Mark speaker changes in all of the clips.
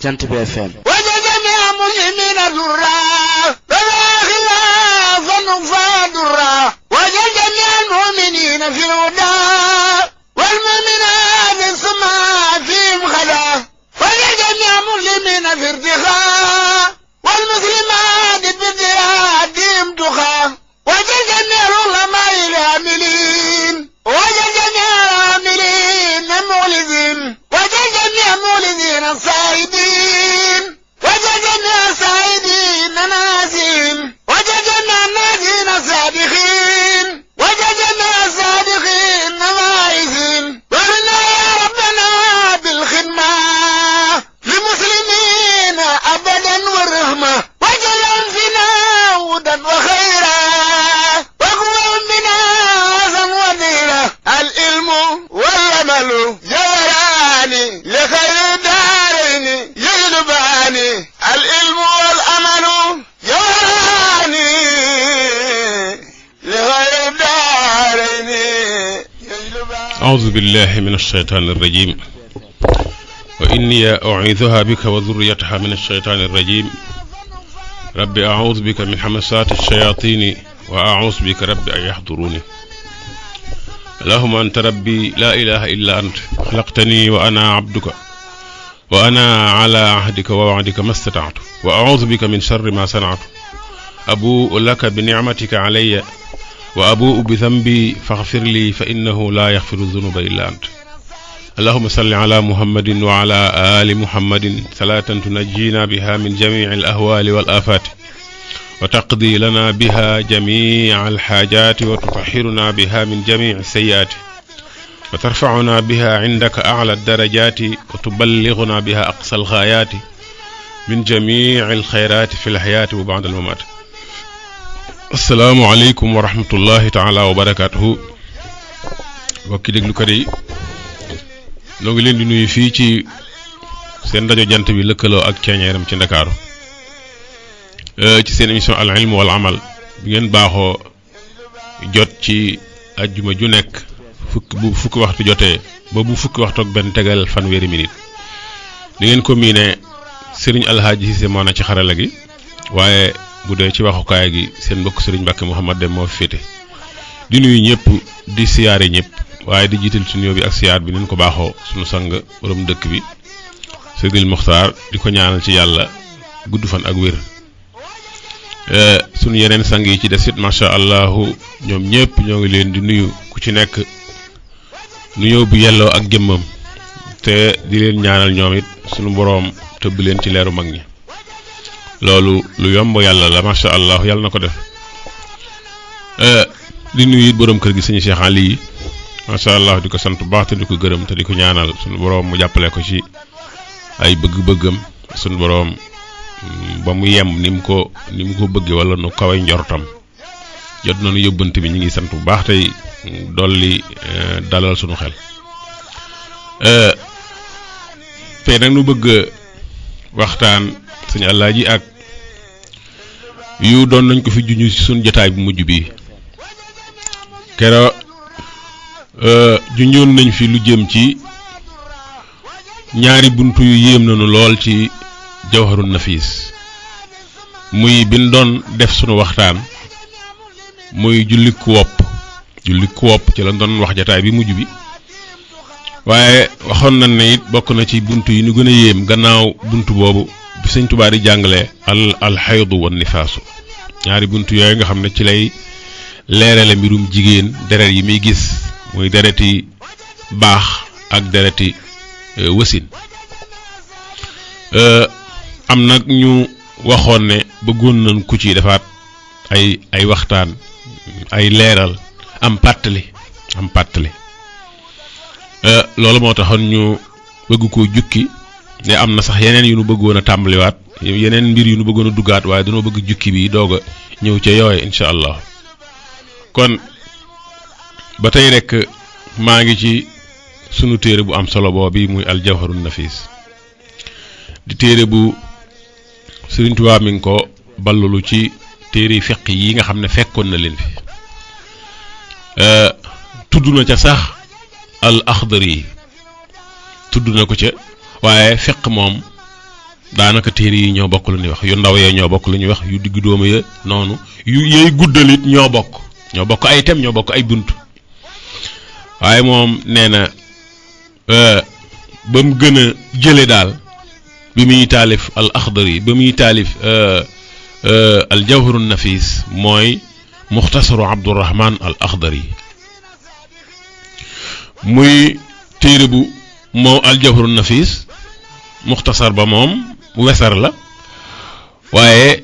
Speaker 1: Jant bi FM
Speaker 2: وجميع مسلمين ذرا فلا خلافا فادرا وجميع المؤمنين في الهدى والمؤمنات السماء فيهم خلا وجميع مسلمين في ارتخاء والمسلمات بارتهادهم دخا وجميع العلماء العاملين وجميع العاملين مولدين وجميع مولدين الصائدين وجميع الصائدين ناسين وجميع الناسين الصادقين وجميع الصادقين نواعزين وارنا يا ربنا بالخدمة للمسلمين أبدا والرحمة وجل فينا هدى وخيرا واقوم بنا حسن وديرا العلم والعمل جوراني لخير الدارين يجلباني العلم والعمل جوراني لخير الدارين يجلباني.
Speaker 3: أعوذ بالله من الشيطان الرجيم وإني أعيذها بك وذريتها من الشيطان الرجيم رب أعوذ بك من همسات الشياطين وأعوذ بك رب أن يحضروني اللهم أنت ربي لا إله إلا أنت خلقتني وأنا عبدك وأنا على عهدك ووعدك ما استطعت وأعوذ بك من شر ما صنعت أبوء لك بنعمتك علي وأبوء بذنبي فاغفر لي فإنه لا يغفر الذنوب إلا أنت اللهم صل على محمد وعلى آل محمد صلاة تنجينا بها من جميع الأهوال والآفات وتقضي لنا بها جميع الحاجات وتطهرنا بها من جميع السيئات وترفعنا بها عندك أعلى الدرجات وتبلغنا بها أقصى الغايات من جميع الخيرات في الحياة وبعد الممات. السلام عليكم ورحمة الله تعالى وبركاته. mbokki déglukat yi noo ngi leen di nuyu fii ci seen rajo jant bi lëkkaloo ak ceeñeeram ci Ndakaaru ci seen émission al ilm wal amal bi ngeen baaxoo jot ci ajjuma ju nekk fukki waxtu jotee ba bu fukki waxtu ak benn tegal fanweeri minute di ngeen ko miine Serigne Alhaji Cissé moo na ci xarala gi waaye bu dee ci waxukaay gi seen mbokk Serigne Mbacke Mouhamad Dem moo fi féete di nuyu ñëpp di siyaare ñëpp waaye di jiital ci nuyoo bi ak siyaar bi nañ ko baaxoo sunu sang borom dëkk bi Seydil Muxtaar di ko ñaanal ci yàlla gudd fan ak wér sunu yeneen sang yi ci des it macha allahu ñoom ñëpp ñoo ngi leen di nuyu ku ci nekk nuyoo bu yelloo ak jëmmam te di leen ñaanal ñoom it sunu boroom tëbb leen ci leeru mag ñi loolu lu yomb yàlla la macha allah yàlla na ko def di nuyu it borom kër gi sëñ Cheikh Ali macha allah di ko sant bu baax te di ko gërëm te di ko ñaanal sunu boroom mu jàppale ko ci ay bëgg-bëggam sunu boroom ba mu yem ni mu ko bëggee wala nu kawe njortam jot nañu yóbbante bi ñu ngi sant bu baax tey dolli dalal sunu xel tey nag nu bëgg waxtaan sëñ Alaaji ak yu doon nañ ko fi juñu ci sunu jotaay bu mujj bi kero junjoon nañ fi lu jëm ci ñaari buntu yu yéem nañu lool ci jawharun nafis muy bin doon def sunu waxtaan muy julli ku wopp ci la doon wax jotaay bi mujj bi waaye waxoon nañ ne it bokk na ci buntu yi ñu gën a yéem gannaaw buntu boobu bi Sëñ Tuubaa di jàngale al xaydu wan nifaasu ñaari buntu yooyu nga xam ne ci lay leerale mbirum jigéen deret yi muy gis muy dereti baax ak dereti wasin am nag ñu waxoon ne bëggoon nañ ku ci defaat ay waxtaan ay leeral am pàttali loolu moo taxoon ñu bëgg koo jukki ne am na sax yeneen yu nu bëggoon a tàmbaliwaat yeneen mbir yu nu bëggoon a duggaat waaye dañoo bëgg jukki bi doog a ñëw ca yooye incha allah kon ba tey rek maa ngi ci sunu téere bu am solo boobu muy al jawharun nafis di téere bu Sëriñ Tuubaa mi ngi ko ballulu ci téere fiq yi nga xam ne fekkoon na leen fi tudd na ca sax al Axdari tudd na ko ca waaye fiq moom daanaka téere yi ñoo bokk lu ñuy wax yu ndaw yee ñoo bokk lu ñuy wax yu diggu dóomu ya noonu yu yooyu guddalit ñoo bokk ay thème ñoo bokk ay bunt waaye moom nee na ba mu gën a jële daal bi muy taalif al Axdari ba muy taalif al Jawharu Nafis mooy muxtasaru Abdurahman al Axdari muy téere bu moom al Jawharu Nafis muxtasar ba moom wesar la waaye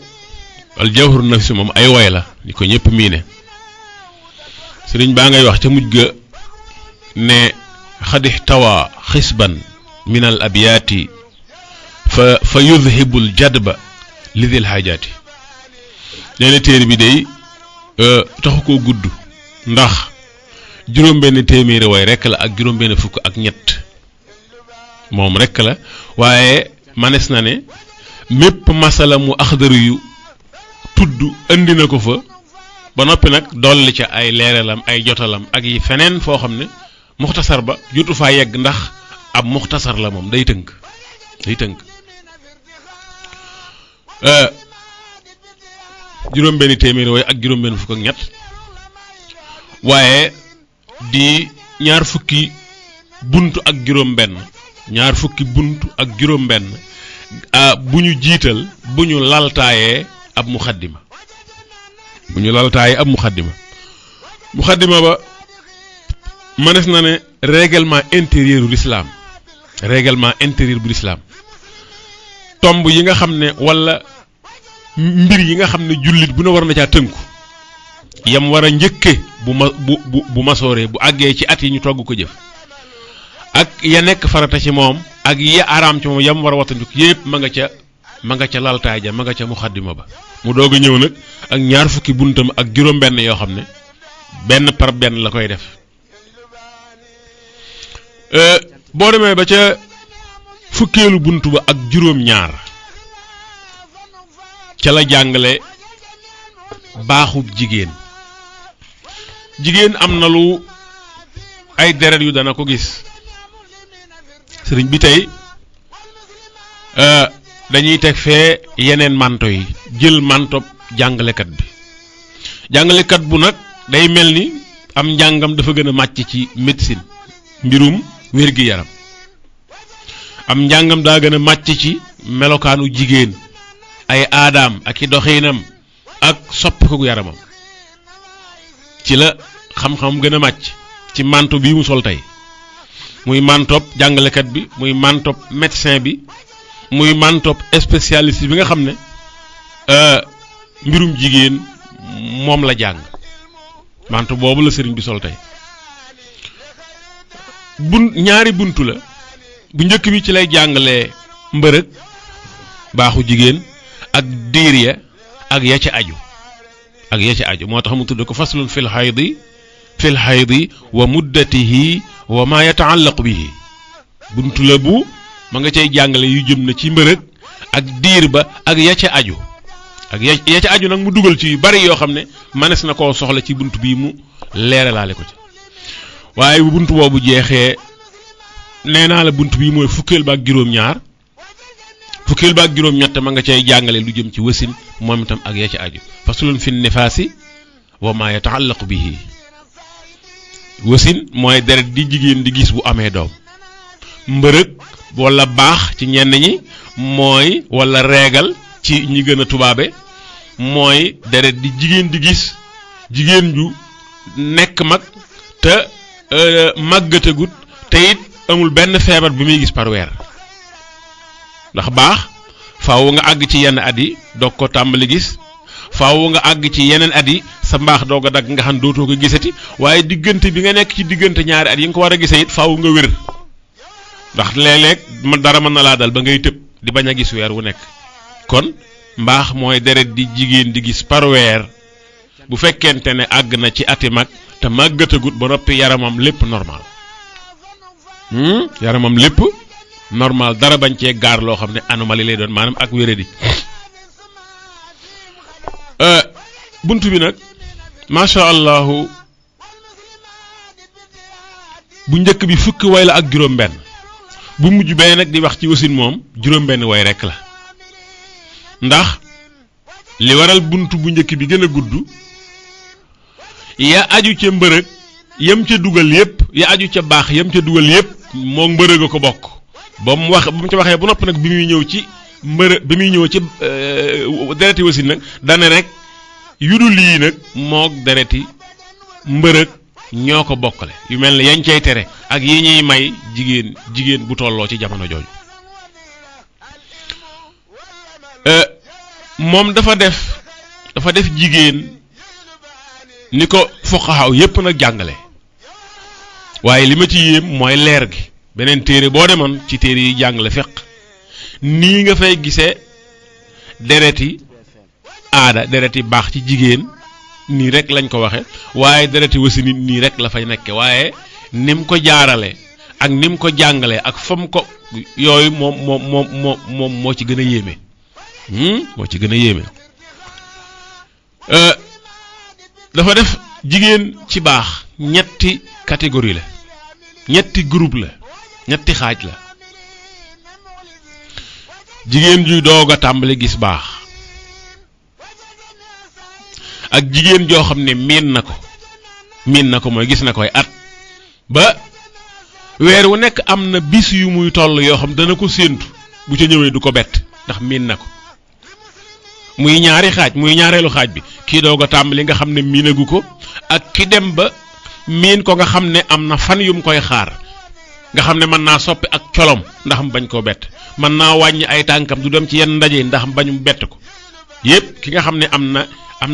Speaker 3: al Jawharu Nafis moom ay woy la ni ko ñëpp miine sëriñ baa ngay wax ca mujj ga ne xadix tawa xisban min al abyaati fa yudhibu al jadba li dil xaajaati nee na téere bi day taxu koo gudd ndax juróom-benn téeméeri way rekk la ak juróom-benn fukk ak ñett moom rekk la waaye manes na ne mépp masala mu Axdari yu tudd andi na ko fa ba noppi nag dolli ca ay leeralam ay jotalam ak yi feneen foo xam ne muxtasar ba jotu faa yegg ndax ab muxtasar la moom day tënk juróom-benn téeméeri way ak juróom-benn fukk ak ñett waaye di ñaar fukki bunt ak juróom-benn bu ñu jiital bu ñu laltaayee ab muxaddima muxaddima ba mënees na ne règlement intérieur bu l'islam tomb yi nga xam ne wala mbir yi nga xam ne jullit bu ne war na caa tënku yam war a njëkke bu masooree bu àggee ci at yi ñu togg ko jëf ak ya nekk farata ci moom ak ya araam ci moom yam war a wattandiku yépp ma nga ca laltaay ja ma nga ca muxaddima ba mu doog a ñëw nag ak ñaar fukki buntam ak juróom-benn yoo xam ne benn par benn la koy def boo demee ba ca fukkeelu bunt ba ak juróom-ñaar ca la jàngale baaxub jigéen am na lu ay deret yu dana ko gis sëriñ bi tey dañuy teg fee yeneen manto yi jël mantob jàngalekat bu nag day mel ni am njàngam dafa gën a màcc ci médecine mbirum wér-gi-yaram am njàngam daa gën a màcc ci melokaanu jigéen ay aadaam ak i doxiinam ak soppiku yaramam ci la xam-xam gën a màcc ci manto bii mu sol tey muy mantop jàngalekat bi muy mantop médecin bi muy mantop spécialiste bi nga xam ne mbirum jigéen moom la jàng manto boobu la sëriñ bi sol tey ñaari buntu la bu njëkk bi ci lay jàngalee mbërëg baaxu jigéen ak diir ya ak ya ca aju moo tax mu tudd ko faslun fil haydi wa muddatihi wa ma yataallaqu bihi buntu la bu ma nga cay jàngale yu jëm na ci mbërëg ak diir ba ak ya ca aju nag mu dugal ci yu bari yoo xam ne manes na koo soxla ci buntu bii mu leeralaale ko ci waaye bu buntu boobu jeexee nee naa la buntu bii mooy fukkeel ba ak juróom-ñett ma nga cay jàngale lu jëm ci wasin moom itam ak ya ca aju faslun fi nifaasi wa ma yataallaqu bihi wasin mooy deret di jigéen di gis bu amee doom mbërëg wala baax ci ñenn ñi mooy wala reegal ci ñi gën a tubaabe mooy deret di jigéen di gis jigéen ju nekk mag te màggatagut te it amul benn feebar bi muy gis par weer ndax baax faaw nga àgg ci yenn at yi doog ko tàmbali gis faaw nga àgg ci yeneen at yi sa mbaax doog a dagg nga xam dootoo ko gisati waaye diggante bi nga nekk ci diggante ñaari at yi nga ko war a gisee it faaw nga wér ndax léeg-léeg dara mën na laa dal ba ngay tëb di bañ a gis weer wu nekk kon mbaax mooy deret di jigéen di gis par weer bu fekkente ne àgg na ci ati mag te màggatagut ba noppi yaramam lépp normal dara bañ cee gaar loo xam ne anomalie lay doon maanaam ak wéradi buntu bi nag macha allahu bu njëkk bi fukki way la ak juróom-benn bu mujj bee nag di wax ci wasin moom juróom-benn way rek la ndax li waral buntu bu njëkk bi gën a gudd ya aju ca mbërëg yam ca dugal yépp ya aju ca baax yam ca dugal yépp moo mbërëg a ko bokk ba mu ci waxee bu nopp nag bi muy ñëw ci dereti wasin nag dane rek yudul yii nag moog dereti mbërëg ñoo ko bokkale yu mel ne yañ cay tere ak yi ñuy may jigéen bu tolloo ci jamono jooju moom dafa def jigéen ni ko fuqahaa yépp nag jàngale waaye li ma ci yéem mooy leer gi beneen téere boo demoon ci téere yi jàngale fiq nii nga fay gisee dereti aada dereti baax ci jigéen nii rek lañ ko waxe waaye dereti wasini nii rek la fay nekke waaye nim ko jaarale ak nim ko jàngale ak fam ko yooyu moom moo ci gën a yéeme moo ci gën a yéeme dafa def jigéen ci baax ñetti catégorie la ñetti groupe la ñetti xaaj la jigéen juy doog a tàmbali gis baax ak jigéen joo xam ne miin na ko mooy gis na koy at ba weer wu nekk am na bis yu muy toll yoo xam dana ko séentu bu ca ñëwee du ko bett ndax miin na ko muy ñaari xaaj muy ñaareelu xaaj bi kii doog a tàmbali nga xam ne miinagu ko ak ki dem ba miin ko nga xam ne am na fan yum koy xaar nga xam ne mën naa soppi ak colom ndax mu bañ koo bett mën naa wàññi ay tànkam du dem ci yenn ndaje ndax bañum bett ko yépp ki nga xam ne am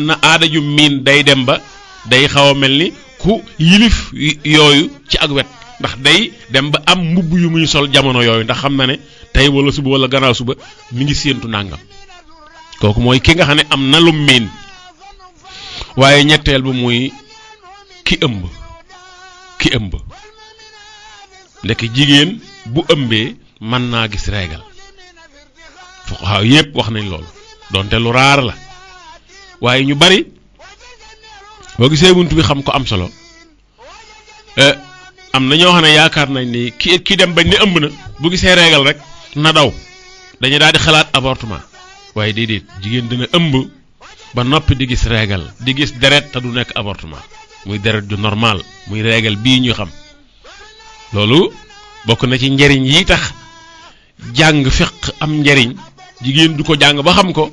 Speaker 3: na aada ju miin day dem ba day xaw a mel ni ku yilif yooyu ci ak wet ndax day dem ba am mbubb yu muy sol jamono yooyu ndax xam na ne tey wala suba wala gannaaw suba mi ngi séentu nàngam kooku mooy ki nga xam ne am na lu miin waaye ñetteel ba muy ki ëmb ndek jigéen bu ëmbee mën naa gis régal fuqahaa yépp wax nañ loolu donte lu raar la waaye ñu bari boo gisee buntu bi xam ko am solo am na ñoo xam ne yaakaar nañ ni ki dem bañ ne ëmb na bu gisee régal rek na daw dañu daal di xalaat avortement waaye déedéet jigéen dina ëmb ba noppi di gis régal di gis deret te du nekk avortement muy deret ju normal muy régal bii ñu xam loolu bokk na ci njariñ yi tax jàng fiq am njariñ jigéen du ko jàng ba xam ko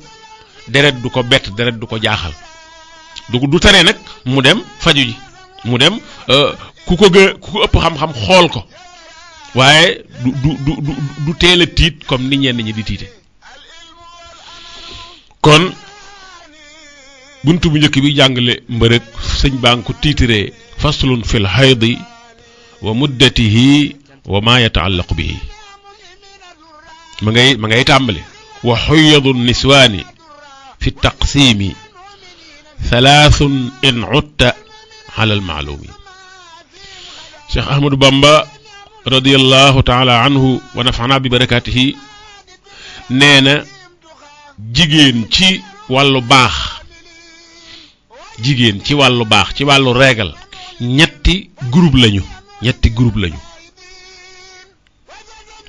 Speaker 3: deret du ko bett deret du ko jaaxal du tere nag mu dem faju ji mu dem ku ko ëpp xam-xam xool ko waaye du teel a tiit comme ni ñenn ñi di tiite kon buntu bu njëkk bi jàngale mbërëg sëñ baa ngi ko tiitiree faslun fil haydi wa muddatihi wa ma yataallaqu bihi ma ngay tàmbali wa xuyadu niswaani fi taqsimi thalathun in utta ala almaalumi Cheikh Ahmadou Bamba radiyallahu taala anhu wa nafana bi barakatihi nee na jigéen ci wàllu baax ci wàllu régal ñetti groupe lañu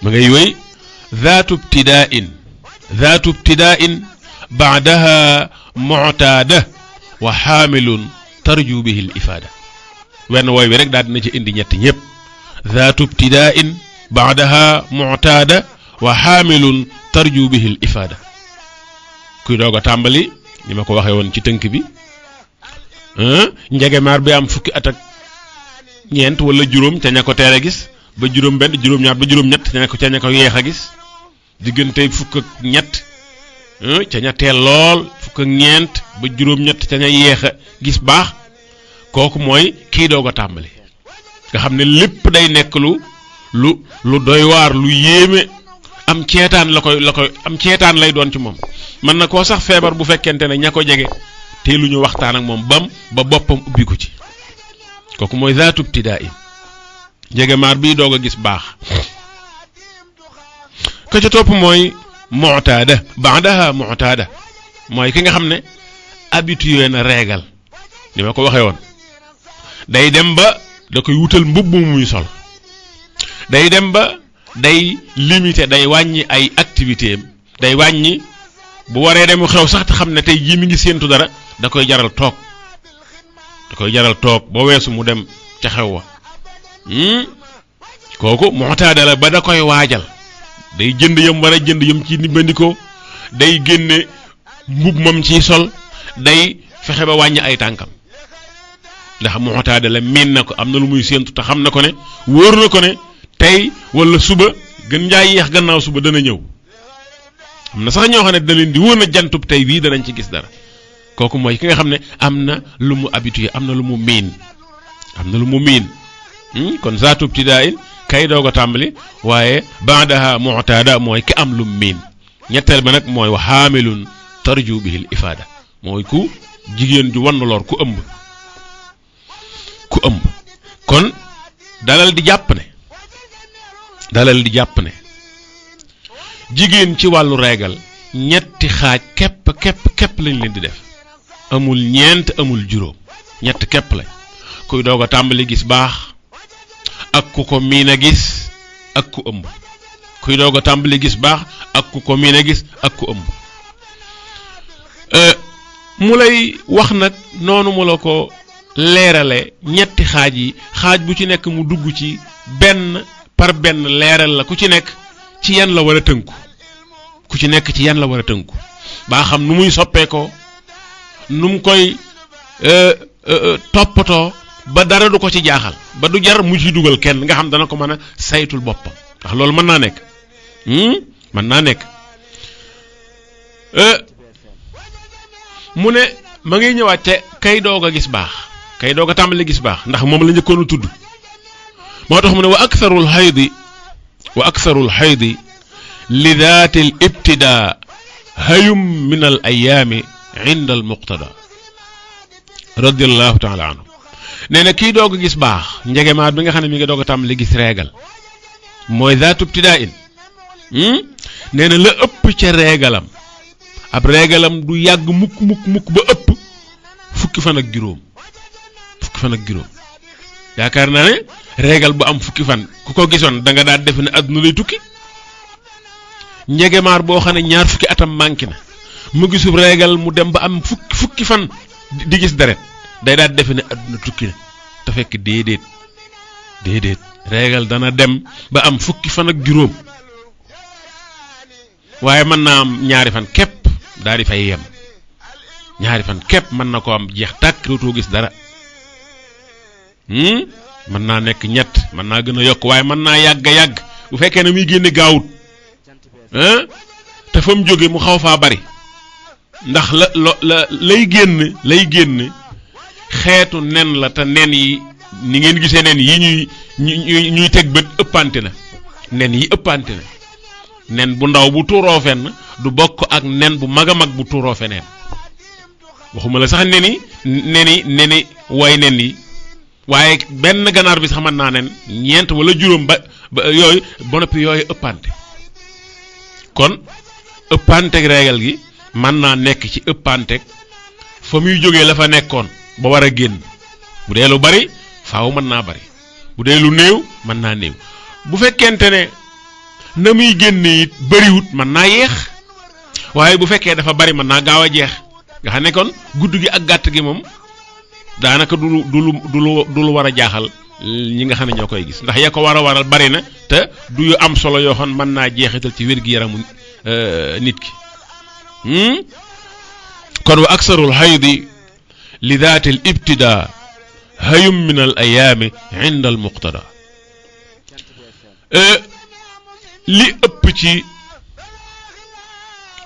Speaker 3: ma ngay wéy zaatu ibtidaa'in ba'daha mu'taada wa xaamilun tarju bihi al-ifaada wenn wooy wi rek daal dina ci indi ñetti ñëpp zaatu ibtidaa'in ba'daha mu'taada wa xaamilun tarju bihi al-ifaada kuy doog a tàmbali ni ma ko waxee woon ci tënk bi njegemaar bi am fukki at ak ñeent wala juróom ca ña ko teel a gis ba juróom benn juróom ñaar ba juróom ñett ca ña ko yeex a gis diggante fukk ak ñett ca ña teel lool fukk ak ñeent ba juróom ñett ca ña yeex a gis baax kooku mooy kii doog a tàmbali nga xam ne lépp day nekk lu doy waar lu yéeme am ceetaan lay doon ci moom mën na koo sax feebar bu fekkente ne ña ko jege te lu ñu waxtaan ak moom ba boppam ubbi ko ci kooku mooy zaatu ibtidaa'in njegemaar bii doog a gis baax ka ca topp mooy mu'taada ba'daha mu'taada mooy ki nga xam ne habitué na régal ni ma ko waxee woon day dem ba da koy wutal mbubb mu muy sol day dem ba day limité day wàññi ay activité am day wàññi bu waree dem xew sax te xam ne tey jii mi ngi séentu dara da koy jaral toog ba weesu mu dem ca xew wa kooku mu'taada la ba da koy waajal day jënd yam war a jënd yam ci nibbandikoo day génne mbub moom ci sol day fexe ba wàññi ay tànkam ndax mu'taada la miin na ko am na lu muy séentu te xam na ko ne wóor na ko ne tey wala suba gën njaay yeex gannaaw suba dana ñëw am na sax ñoo xam ne da leen di wóor na jantub tey bii danañ ci gis dara kooku mooy ki nga xam ne am na lu mu habitué am na lu mu miin kon zaatu ibtidaa'in kay doog a tàmbali waaye ba'daha mu'taada mooy ki am lu mu miin ñetteel ba nag mooy wa haamilun tarju bihi al ifaada mooy ku jigéen ju wann lor ku ëmb kon dalal di jàpp ne jigéen ci wàllu reegal ñetti xaaj képp lañ leen di def amul ñeent amul juróom ñett képp lañ kuy doog a tàmbali gis baax ak ku ko miin a gis ak ku ëmb kuy doog a tàmbali gis baax ak ku ko miin a gis ak ku ëmb mu lay wax nag noonu mu la ko leerale ñetti xaaj yi xaaj bu ci nekk mu dugg ci benn par benn leeral la ku ci nekk ci yan la war a tënku baa xam nu muy soppeekoo nu mu koy toppatoo ba dara du ko ci jaaxal ba du jar mu ci dugal kenn nga xam dana ko mën a saytul boppam ndax loolu mën naa nekk mu ne ma ngi ñëwaat te kay doog a gis baax kay doog a tàmbali gis baax ndax moom la njëkkoon a tudd moo tax mu ne wa aktharul xaydi li daati al ibtidaa hayum min al ayaami inda al muqtada radiallahu taala anhu nee na kii doog a gis baax njegemaat bi nga xam ne mi ngi doog a tàmbali gis reegal mooy zaatu ibtidaa in nee na la ëpp ca reegalam ab reegalam du yàgg mukk ba ëpp fukki fan ak juróom yaakaar naa ne reegal bu am fukki fan ku ko gisoon da nga daal defe ne àdduna lay tukki njegemaar boo xam ne ñaar fukki atam manqué na mu gisub reegal mu dem ba am fukki fan di gis deret day daal defe ne àdduna tukki na te fekk déedéet reegal dana dem ba am fukki fan ak juróom waaye mën naa am ñaari fan képp daal di fay yem ñaari fan képp mën na ko am jeex tàkk dootoo gis dara mën naa nekk ñett mën naa gën a yokk waaye mën naa yàgg bu fekkee ne muy génne gaawut te fa mu jóge mu xaw faa bari ndax lay génn xeetu nen la te nen yi ni ngeen gisee nen yi ñuy teg bët ëppante na nen bu ndaw bu tuuroo fenn du bokk ak nen bu mag a mag bu tuuroo feneen waxuma la sax neni way nen yi waaye benn ganaar bi sax mën naa nen ñeent wala juróom ba yooyu ba noppi yooyu ëppante kon ëppanteeg reegal gi mën naa nekk ci ëppanteeg fa muy jógee la fa nekkoon ba war a génn bu dee lu bari faaw mën naa bari bu dee lu néew mën naa néew bu fekkente ne na muy génne it bariwut mën naa yeex waaye bu fekkee dafa bari mën naa gaaw a jeex nga xam ne kon gudd gi ak gàtt gi moom daanaka du lu war a jaaxal ñi nga xam ne ñoo koy gis ndax ya ko war a waral bari na te du yu am solo yoo xam mën naa jeexital ci wér-gi-yaramu nit ki kon wa aksarul haydi li daati al ibtidaa hayum min al ayaami inda al muqtada li ëpp ci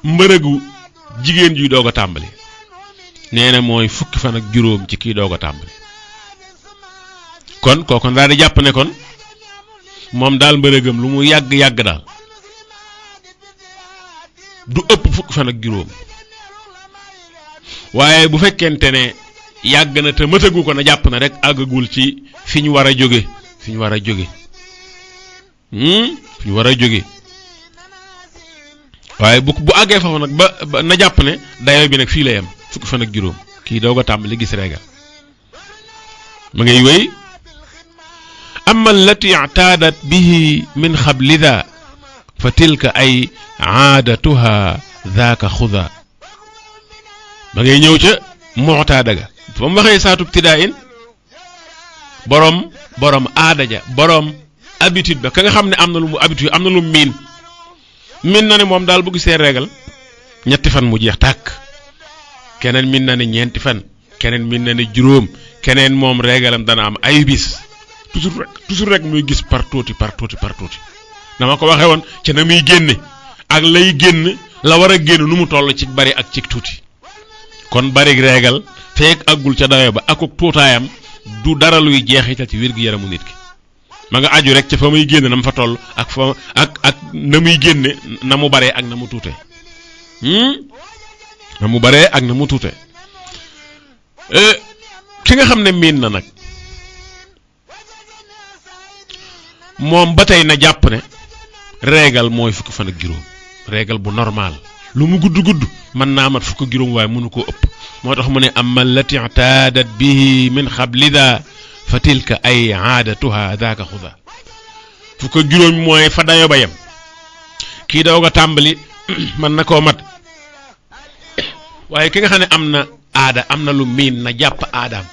Speaker 3: mbërëgu jigéen juy doog a tàmbali nee na mooy fukki fan ak juróom ci kii doog a tàmbali kon kooku daal di jàpp ne kon moom daal mbërëgam lu mu yàgg daal du ëpp fukki fan ak juróom waaye bu fekkente ne yàgg na te mëtagu ko na jàpp na rek àggagul ci fi ñu war a jóge waaye bu àggee foofu nag ba na jàpp ne dayo bi nag fii la yem fukki fan ak juróom kii doog a tàmbali gis reegal ma ngay wéy amma allati i'taadat bihi min xablida fa tilka ay aadatuha daaka xuda ba ngay ñëw ca mu'taada ga fa mu waxee saatub tidaa in borom aada ja borom habitude ba ka nga xam ne am na lu mu habitude am na lu miin na ne moom daal bu gisee régal ñetti fan mu jeex tàkk keneen min na ne ñeenti fan keneen min na ne juróom keneen moom régalam dana am ay bis toujours rek muy gis par tuuti dama ko waxee woon ca na muy génne ak lay génn la war a génn nu mu toll ci bari ak ci tuuti kon bari régal feek àggul ca dawe ba akuk tuutaayam du dara luy jeexital ci wér-gu-yaramu nit ki ma nga aju rek ca fa muy génn na mu fa toll ak fa ak na muy génne na mu baree ak na mu tuute na mu baree ak na mu tuute ki nga xam ne miin na nag moom ba tey na jàpp ne régal mooy fukki fan ak juróom régal bu normal lu mu gudd mën naa mat fukk ak juróom waaye mënu koo ëpp moo tax mu ne amma allati i'taadat bihi min xablida fa tilka ay aadatuha daaka xuda fukk ak juróom mooy fa dayo ba yem kii doog a tàmbali mën na koo mat waaye ki nga xam ne am na aada am na lu miin na jàpp aadaam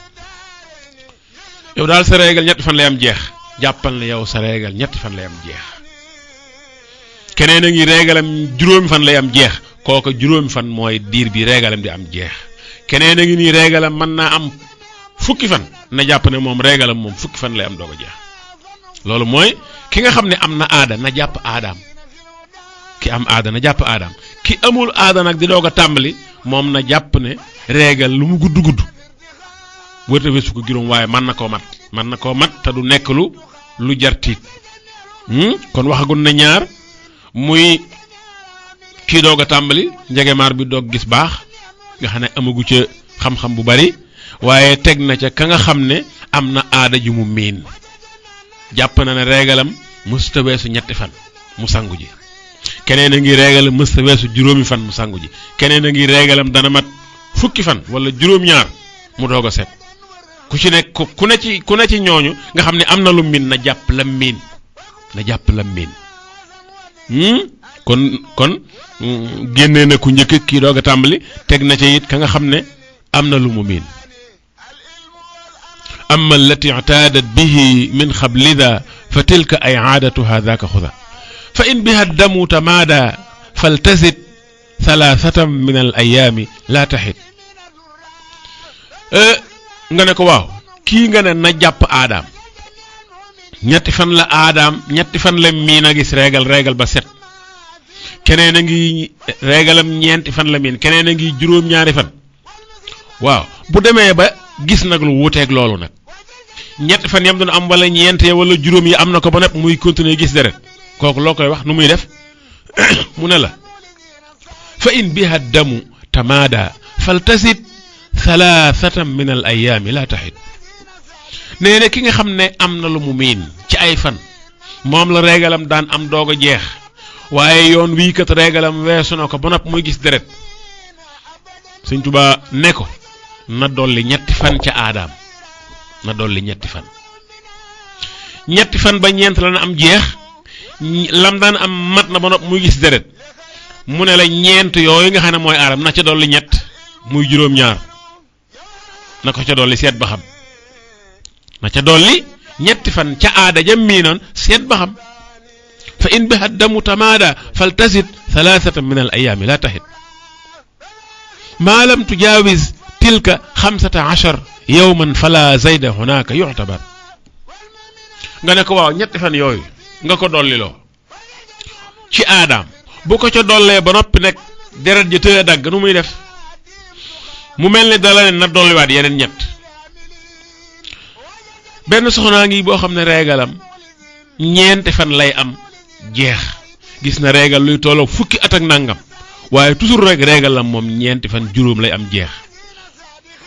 Speaker 3: yow daal sa régal ñetti fan lay am jeex jàppal na yow sa régal ñetti fan lay am jeex keneen a ngi régalam juróomi fan lay am jeex kooka juróomi fan mooy diir bi régalam di am jeex keneen a ngi nii régalam mën naa am fukki fan na jàpp ne moom régalam moom fukki fan lay am doog a jeex loolu mooy ki nga xam ne am na aada na jàpp aadaam ki am aada na jàpp aadaam ki amul aada nag di doog a tàmbali moom na jàpp ne régal lu mu gudd wërta weesu ko juróom waaye mën na koo mat te du nekk lu jar tiit kon waxagun na ñaar muy kii doog a tàmbali njegemaar bi doog gis baax nga xam ne amagu ca xam-xam bu bari waaye teg na ca ka nga xam ne am na aada ju mu miin jàpp na ne régalam mësta weesu ñetti fan mu sangu ji keneen a ngi régalam mësta weesu juróomi fan mu sangu ji keneen a ngi régalam dana mat fukki fan wala juróom-ñaar mu doog a set ku ci nekk ku ne ci ñooñu nga xam ne am na lu miin na jàpp la miin kon génnee na ku njëkk kii doog a tàmbali teg na ca it ka nga xam ne am na lu mu miin amma allati i'taadat bihi min xablida fa tilka ay aadatuha daaka xuda fa in biha damu tamaada faltazid thalathatan min al ayaami laa taxit nga ne ko waaw kii nga ne na jàpp aadaam ñetti fan la miin a gis régal ba set keneen a ngi régalam ñeenti fan la miin keneen a ngi juróom-ñaari fan waaw bu demee ba gis nag lu wuuteeg loolu nag ñetti fan yam doon am wala ñeent ya wala juróom yi am na ko ba nepp muy continuer gis deret kooku loo koy wax nu muy def mu ne la fa in biha damu tamaada faltasit thalathatan min al ayaami laa taxit nee na ki nga xam ne am na lu mu miin ci ay fan moom la régalam daan am doog a jeex waaye yoon wii kat régalam weesu na ko ba nopp muy gis deret Sëñ Tuubaa ne ko na dolli ñetti fan ca aadaam ñetti fan ba ñeent la na am jeex lam daan am mat na ba nopp muy gis deret mu ne la ñeent yooyu nga xam ne mooy aadam na ca dolli ñett muy juróom-ñaar na ko ca dolli seet ba xam na ca dolli ñetti fan ca aada jam miinoon seet ba xam fa in biha damu tamaada faltazid thalathatan min al ayaami laa taxit maa lam tujaawis tilka 15 yawman fala zayda hunaka yu'tabar nga ne ko waaw ñetti fan yooyu nga ko dolliloo ci aadaam bu ko ca dollee ba noppi nag deret ja tëye dagg nu muy def mu mel ni dala ne na dolliwaat yeneen ñett benn soxnaa ngi boo xam ne régalam ñeenti fan lay am jeex gis na régal luy tolloo fukki at ak nangam waaye toujours rek régalam moom ñeenti fan juróom lay am jeex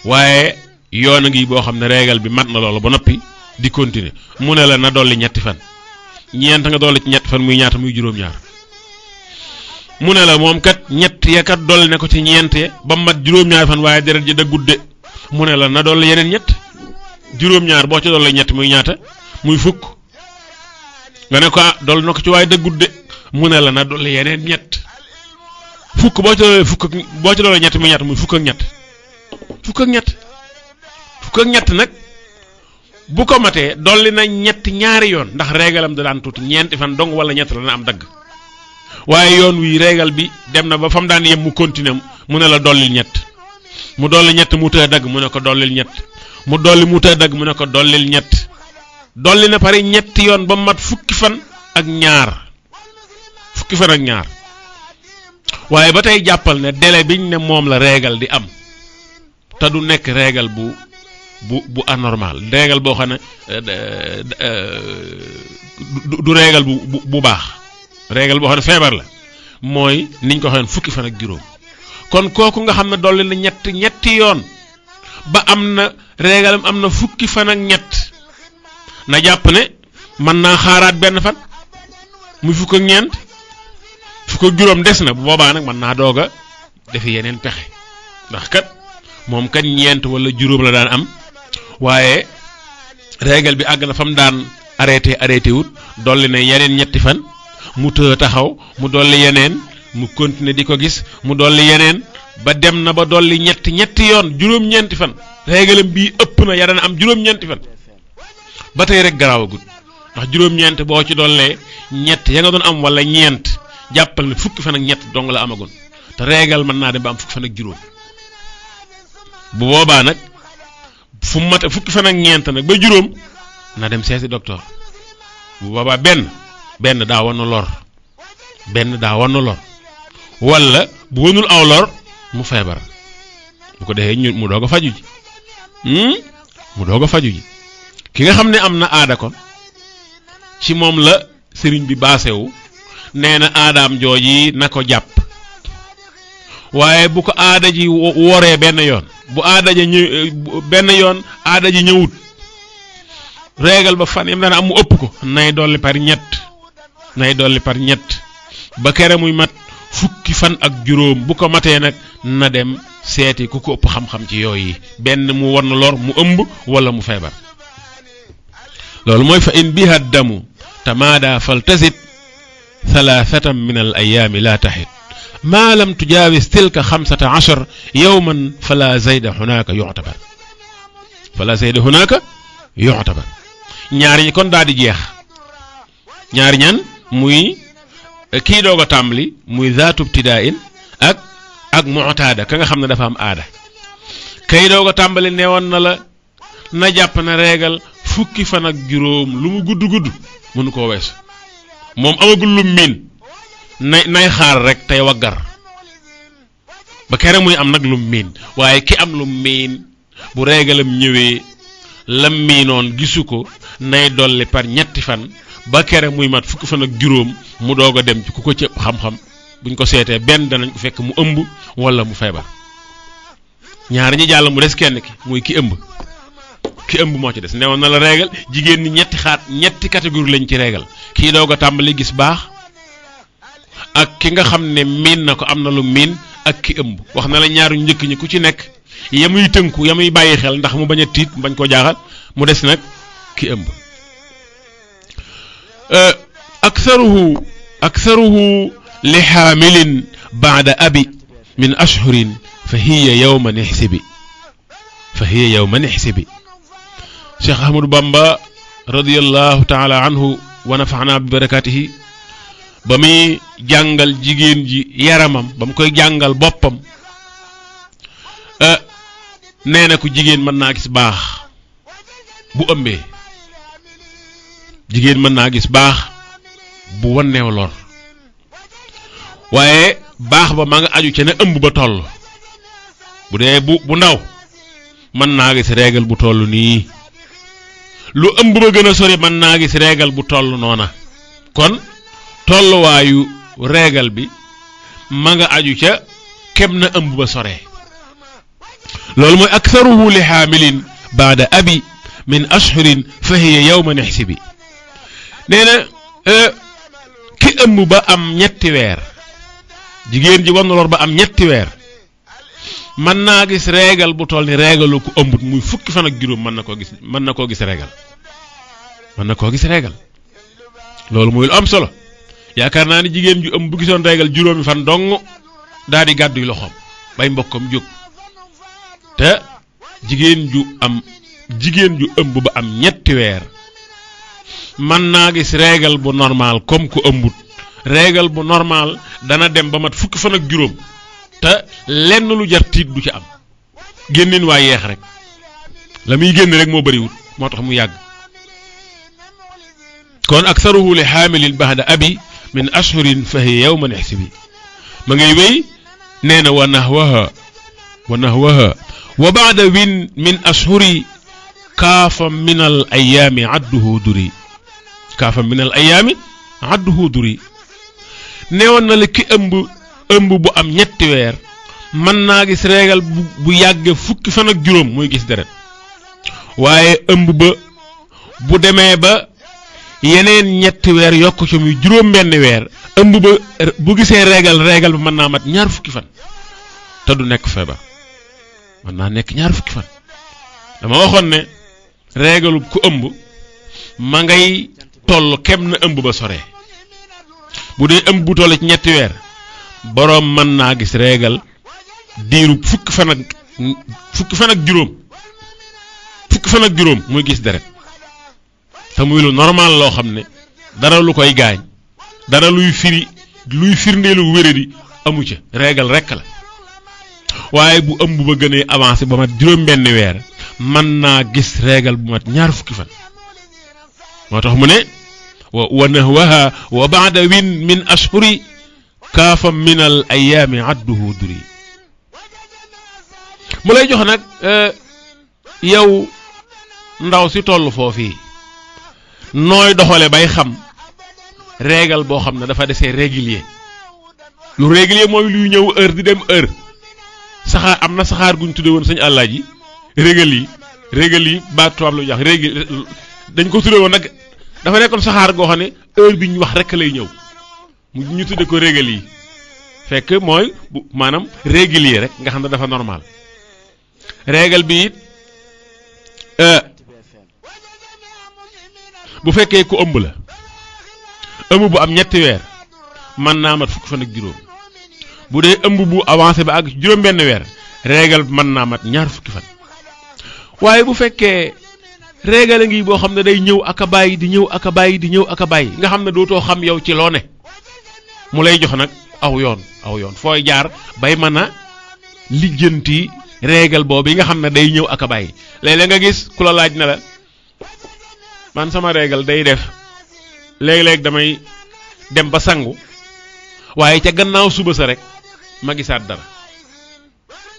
Speaker 3: waaye yoon a ngi boo xam ne régal bi mat na loolu ba noppi di continuer mu ne la na dolli ñetti fan ñeent nga dolli ci ñetti fan muy ñaata muy juróom-ñaar mu ne la moom kat ñett ya kat dolli ne ko ci ñeent ba mat juróom-ñaar fan waaye deret ji da gudde mu ne la na dolli yeneen ñett juróom-ñaar boo ci dolli ñett muy ñaata muy fukk nga ne ko dolli na ko ci waaye da gudde mu ne la na dolli yeneen ñett fukk boo ci loolee ñett muy ñett muy fukk ak ñett nag bu ko matee dolli na ñett ñaari yoon ndax régalam da daan tuuti ñeenti fan dong wala ñett la na am dagg waaye yoon wi régal bi dem na ba fa mu daan yem mu continuer mu ne la dollil ñett mu dolli ñett mu tëë dagg mu ne ko dollil ñett mu dolli mu tëë dagg mu ne ko dollil ñett dolli na pare ñetti yoon ba mat fukki fan ak ñaar waaye ba tey jàppal ne délai biñ ne moom la régal di am te du nekk régal bu anormal régal boo xam ne du régal bu baax régal boo xam ne feebar la mooy niñ ko waxee fukki fan ak juróom kon kooku nga xam ne dolli na ñetti yoon ba am na régalam am na fukki fan ak ñett na jàpp ne mën naa xaaraat benn fan muy fukk ak ñeent fukk ak juróom des na bu boobaa nag mën naa doog a defi yeneen pexe ndax kat moom kat ñeent wala juróom la daan am waaye régal bi àgg na fa mu daan arrêté wut dolli na yeneen ñetti fan mu të taxaw mu dolli yeneen mu continuer di ko gis mu dolli yeneen ba dem na ba dolli ñetti yoon juróom-ñeenti fan régalam bii ëpp na ya daan am juróom-ñeenti fan ba tey rek garaawagut ndax juróom-ñeent boo ci dollee ñett ya nga doon am wala ñeent jàppal ne fukki fan ak ñett dong la amagoon te régal mën naa dem ba am fukki fan ak juróom bu boobaa nag fu mu mate fukki fan ak ñeent nag ba juróom na dem seeti docteur bu boobaa benn daa wan na lor wala bu wanul aw lor mu feebar bu ko defee mu doog a faju ji ki nga xam ne am na aada kon ci moom la sëriñ bi baasewu nee na aadaam jooji na ko jàpp waaye bu ko aada ji woree benn yoon bu aada ji aada ji ñëwut régal ba fan yam dana am mu ëpp ko nay dolli par ñett ba kere muy mat fukki fan ak juróom bu ko matee nag na dem seeti ku ko ëpp xam-xam ci yooyu benn mu war na lor mu ëmb wala mu feebar loolu mooy fa in biha damu tamaada faltazid thalathatan min al ayaami la taxit maa lam tujaawis tilka 15 yawman fala zayda hunaka yu'tabar ñaar ñi kon daal di jeex ñaari ñan muy kii doog a tàmbali muy zaatu ibtidaa'in ak mu'taada ka nga xam ne dafa am aada kay doog a tàmbali neewoon na la na jàpp na régal fukki fan ak juróom lu mu gudd mënu koo weesu moom amagul lu miin nay xaar rek tey waggar ba kere muy am nag lu miin waaye ki am lu miin bu régalam ñëwee lam miinoon gisu ko nay dolli par ñetti fan ba kere muy mat fukki fan ak juróom mu doog a dem ci ku ko cëpp xam-xam buñ ko seetee benn danañ ko fekk mu ëmb wala mu feebar ñaar ñi jàll mu des kenn ki muy ki ëmb moo ci des newoon na la régal jigéen ñi ñetti catégorie lañ ci régal kii doog a tàmbali gis baax ak ki nga xam ne miin na ko am na lu miin ak ki ëmb wax na la ñaaru njëkk ñi ku ci nekk yamuy tënku yamuy bàyyi xel ndax mu bañ a tiit bañ ko jaaxal mu des nag ki ëmb aksaruhu li xaamilin baada abi min ashhurin fa hiya yawman ihsibi Cheikh Ahmadou Bamba radiyallahu taala anhu wa nafaana bi barakatihi ba muy jàngal jigéen ji yaramam ba mu koy jàngal boppam nee na ko jigéen mën naa gis baax bu ëmbee jigéen mën naa gis baax bu wanneew lor waaye baax ba ma nga aju ca ne ëmb ba toll bu dee bu ndaw mën naa gis régal bu toll nii lu ëmb ba gën a sori mën naa gis régal bu toll noona kon tolluwaayu régal bi ma nga aju ca kem na ëmb ba soree loolu mooy aksaruhu li xaamilin baada abi min ashhurin fa hiya yawman ihsibi nee na ki ëmb ba am ñetti weer jigéen ji war na lor ba am ñetti weer mën naa gis régal bu toll ni régalu ku ëmbut muy fukki fan ak juróom mën na koo gis régal loolu muy lu am solo yaakaar naa ni jigéen ju ëmb bu gisoon régal juróomi fan dong daal di gàddu loxoom bay mbokkam jóg te jigéen ju ëmb ba am ñetti weer mën naa gis régal bu normal comme ku ëmbut régal bu normal dana dem ba mat fukki fan ak juróom te lenn lu jar tiit du ci am génneen waa yeex rek la muy génn rek moo bëriwut moo tax mu yàgg kon aksaruhu li xaamilil baxda abi min ashhurin fa hiya yawman ihsibi ma ngay wéy nee na wa nahwaha wa ba'da win min ashhuri kaafam min al ayaami adduhu duri neewoon na la ki ëmb bu am ñetti weer mën naa gis régal bu yàgge fukki fan ak juróom muy gis deret waaye ëmb ba bu demee ba yeneen ñetti weer yokk ci muy juróom benn weer ëmb ba bu gisee régal ba mën naa mat ñaar fukki fan te du nekk feebar mën naa nekk ñaar fukki fan dama waxoon ne régalu ku ëmb ma ngay toll kem na ëmb ba sore bu dee ëmb bu toll ci ñetti weer boroom mën naa gis régal diiru fukki fan ak juróom muy gis deret te muy lu normal loo xam ne dara lu koy gaañ dara luy firndeelu wéradi amu ca régal rekk la waaye bu ëmb ba gënee avancé ba mat juróom benn weer mën naa gis régal bu mat ñaar fukki fan moo tax mu ne wa nahwaha wa ba'da win min ashhuri kaafam min al ayaami adduhu duri mu lay jox nag yow ndaw si toll foofii nooy doxale bay xam régal boo xam ne dafa desee régulier lu régulier mooy luy ñëw heure di dem heure saxaar am na saxaar guñ tudde woon sëñ àllaaji régal yi baat tubaab lu jax dañ ko tudde woon nag dafa nekkoon saxaar goo xam ne heure bi ñu wax rek lay ñëw ñu tudde ko régal yi fekk mooy maanaam régulier rek nga xam ne dafa normal régal bi it bu fekkee ku ëmb la ëmb bu am ñetti weer mën naa mat fukki fan ak juróom bu dee ëmb bu avancé ba ak juróom benn weer régal mën naa mat ñaar fukki fan waaye bu fekkee régal a ngi boo xam ne day ñëw ak a bàyyi di ñëw ak a bàyyi di ñëw ak a bàyyi nga xam ne dootoo xam yow ci loo ne mu lay jox nag aw yoon fooy jaar bay mën a lijjanti régal boobu yi nga xam ne day ñëw ak a bàyyi léeg-léeg nga gis ku la laaj na la man sama régal day def léeg-léeg damay dem ba sangu waaye ca gannaaw suba sa rek ma gisaat dara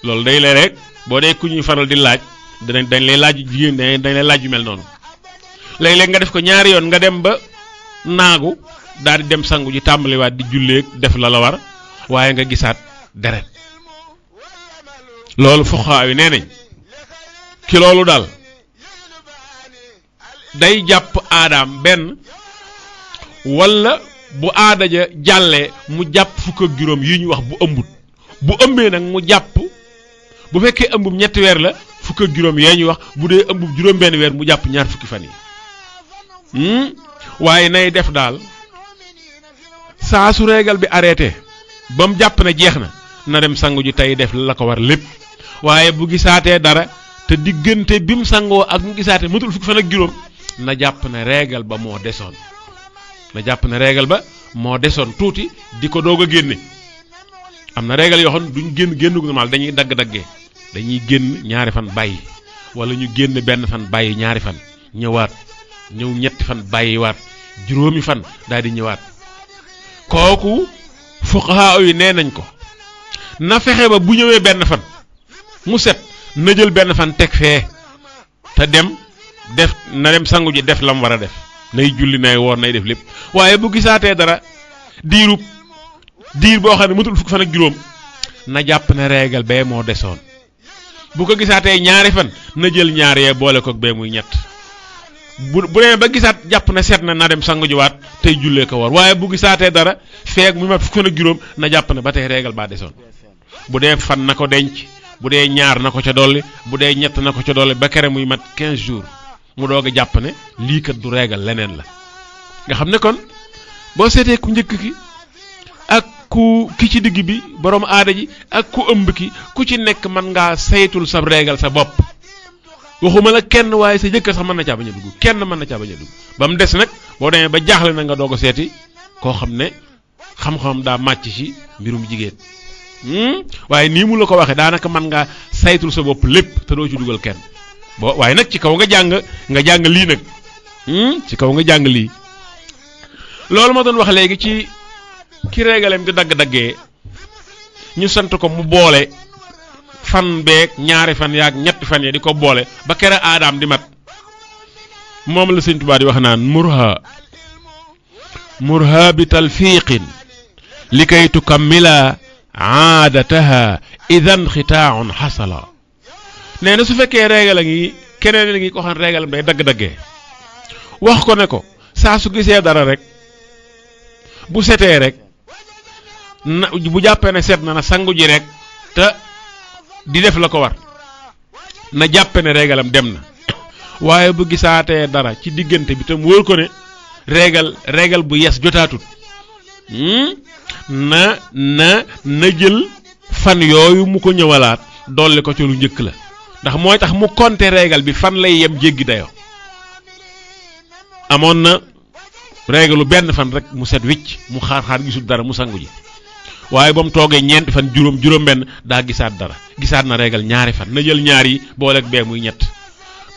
Speaker 3: loolu day léeg-léeg boo dee ku ñuy faral di laaj dañ lay laaj jigéen dañ lay laaj yu mel noonu léeg-léeg nga def ko ñaari yoon nga dem ba naagu daal di dem sangu ji tàmbaliwaat di julleeg def la war waaye nga gisaat deret loolu fuqaa yi nee nañ ki loolu daal day jàpp aadaam benn wala bu aada ja jàllee mu jàpp fukk ak juróom yi ñu wax bu ëmbut bu ëmbee nag mu jàpp bu fekkee ëmbub ñetti weer la fukk ak juróom yee ñu wax bu dee ëmbub juróom benn weer mu jàpp ñaar fukki fan yi waaye nay def daal saa su régal bi arrêté ba mu jàpp ne jeex na dem sangu ji tey def la ko war lépp waaye bu gisaatee dara te diggante bi mu sangoo ak mu gisaatee matul fukki fan ak juróom na jàpp ne régal ba moo desoon tuuti di ko doog a génne am na régal yoo xam ne duñ génn normal dañuy dagg-daggee dañuy génn ñaari fan bàyyi wala ñu génn benn fan bàyyi ñaari fan ñëwaat ñëw ñetti fan bàyyiwaat juróomi fan daal di ñëwaat kooku fuqaha yi nee nañ ko na fexe ba bu ñëwee benn fan mu set na jël benn fan teg fee te dem sangu ji def lam war a def nay julli nay woor nay def lépp waaye bu gisaatee dara diir boo xam ne matul fukki fan ak juróom na jàpp ne régal bee moo desoon bu ko gisaatee ñaari fan na jël ñaar yee boole ko bee muy ñett bu demee ba gisaat jàpp na set na dem sangu jiwaat tey jullee ko woor waaye bu gisaatee dara feeg mu mat fukki fan ak juróom na jàpp ne ba tey régal baa desoon bu dee fan na ko denc bu dee ñaar na ko ca dolli bu dee ñett na ko ca dolli ba kere muy mat 15 jours mu doog a jàpp ne lii kat du régal leneen la nga xam ne kon boo seetee ku njëkk ki ak ku ki ci digg bi borom aada ji ak ku ëmb ki ku ci nekk mën ngaa saytul sa régal sa bopp waxuma la kenn waaye sa jëkkër sax mën na caa bañ a dugg kenn mën na caa bañ a dugg ba mu des nag boo demee ba jaaxle na nga doog a seeti koo xam ne xam-xam daa màcc ci mbirum jigéen waaye nii mu la ko waxee daanaka mën ngaa saytul sa bopp lépp te doo ci dugal kenn boo waaye nag ci kaw nga jàng lii nag ci kaw nga jàng lii loolu ma doon wax léegi ci ki régalem di dagg-daggee ñu sant ko mu boole fan beeg ñaari fan yaag ñetti fan ya di ko boole ba kere aadaam di mat moom la Sëñ Tuubaa di wax naan murha bi talfiqin li kay tukammila aadataha idan xitaaun xasala nee na su fekkee régal a ngi keneen a ngi ko xam régalam day dagg-daggee wax ko ne ko saa su gisee dara rek bu setee rek na bu jàppee ne set na sangu ji rek te di def la ko war na jàppe ne régalam dem na waaye bu gisaatee dara ci diggante bi tam wóor ko ne régal bu yes jotaatut na jël fan yooyu mu ko ñëwalaat dolli ko ci lu njëkk la ndax mooy tax mu compter régal bi fan lay yem jéggi dayoo amoon na régalu benn fan rek mu set wicc mu xaar gisul dara mu sangu ji waaye ba mu toogee ñeenti fan juróom benn daa gisaat dara gisaat na régal ñaari fan na jël ñaar yi booleeg bee muy ñett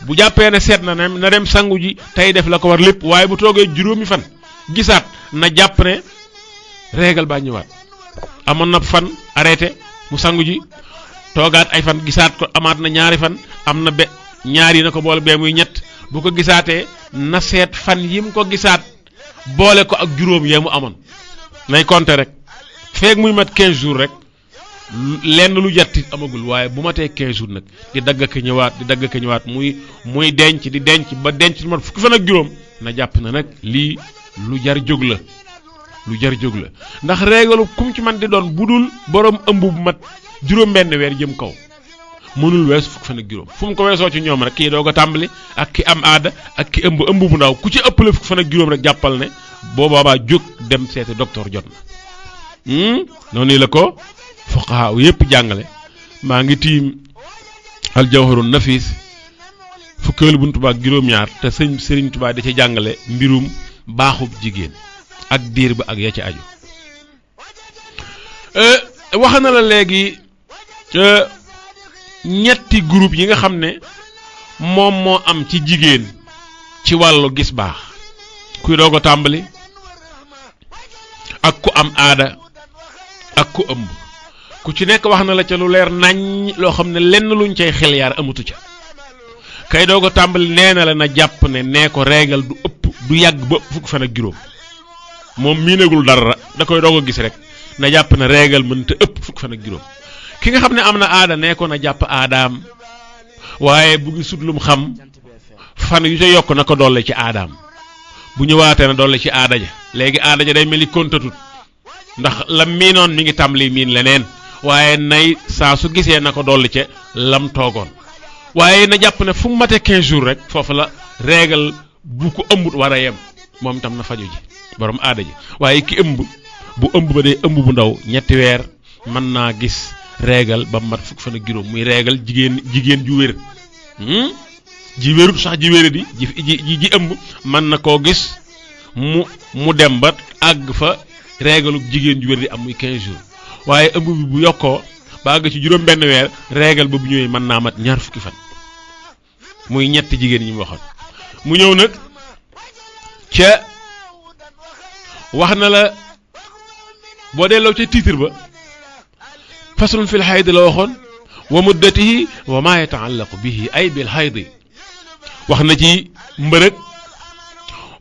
Speaker 3: bu jàppee ne seet na dem sangu ji tey def la ko war lépp waaye bu toogee juróomi fan gisaat na jàpp ne régal baa ñëwaat amoon na fan arrêté mu sangu ji toogaat ay fan gisaat ko amaat na ñaari fan am na ñaar yi na ko boole bee muy ñett bu ko gisaatee na seet fan yi mu ko gisaat boole ko ak juróom yee mu amoon nay compter rek feeg muy mat 15 jours rek lenn lu jatti amagul waaye bu matee 15 jours nag di dagg ak ñëwaat muy denc di denc ba denc mat fukki fan ak juróom na jàpp na nag lii lu jar jóg la ndax régalu kum ci man di doon bu dul borom ëmb bu mat juróom benn weer jëm kaw mënul weesu fukki fan ak juróom fu mu ko weesoo ci ñoom rek kii doog a tàmbali ak ki am aada ak ki ëmb bu ndaw ku ci ëppale fukki fan ak juróom rek jàppal ne boo boobaa jóg dem seeti docteur jot na noonu la ko fuqaha yépp jàngale maa ngi tiim al jawharun nafis fukkeelu buntu ba ak juróom-ñaar te Sëriñ Tuubaa da ca jàngale mbirum baaxub jigéen ak diir ba ak ya ci aju wax na la léegi ñetti groupe yi nga xam ne moom moo am ci jigéen ci wàllu gis baax kuy doog a tàmbali ak ku am aada ak ku ëmb ku ci nekk wax na la ca lu leer nañ loo xam ne lenn luñ cay xel yaar amatu ca kay doog a tàmbali nee na la na jàpp ne nee ko régal du ëpp du yàgg ba fukki fan ak juróom moom miinagul dara da koy doog a gis rek na jàpp ne régal mënta ëpp fukki fan ak juróom ki nga xam ne am na aada nee ko na jàpp aadaam waaye bu ngi sut lum xam fan yu ca yokk na ko dolle ci aadaam bu ñëwaatee na dolle ci aada ja léegi aada ja day mel ni kontatut ndax la miinoon mi ngi tàmbali miin leneen waaye nay saa su gisee na ko dolli ca lam toogoon waaye na jàpp ne fu mu matee 15 jours rek foofu la régal bu ko ëmbut war a yem moom itam na faju ji borom aada ji waaye ki ëmb bu ëmb ba dee ëmb bu ndaw ñetti weer mën naa gis régal ba mat fukk fan ak juróom muy régal jigéen ju wér ji wérut sax ji wéra di ji ëmb mën na koo gis mu dem ba àgg fa régalu jigéen ju wér di am muy 15 jours waaye ëmb bi bu yokkoo ba àgg ci juróom benn weer régal ba bu ñëwee mën naa mat ñaar fukki fan muy ñetti jigéen ñi mu waxoon mu ñëw nag ca wax na la boo delloo ca titre ba faslun fil hayd la waxoon wa muddatihi wa ma yataallaqu bihi ay bil hayd wax na ci mbërëg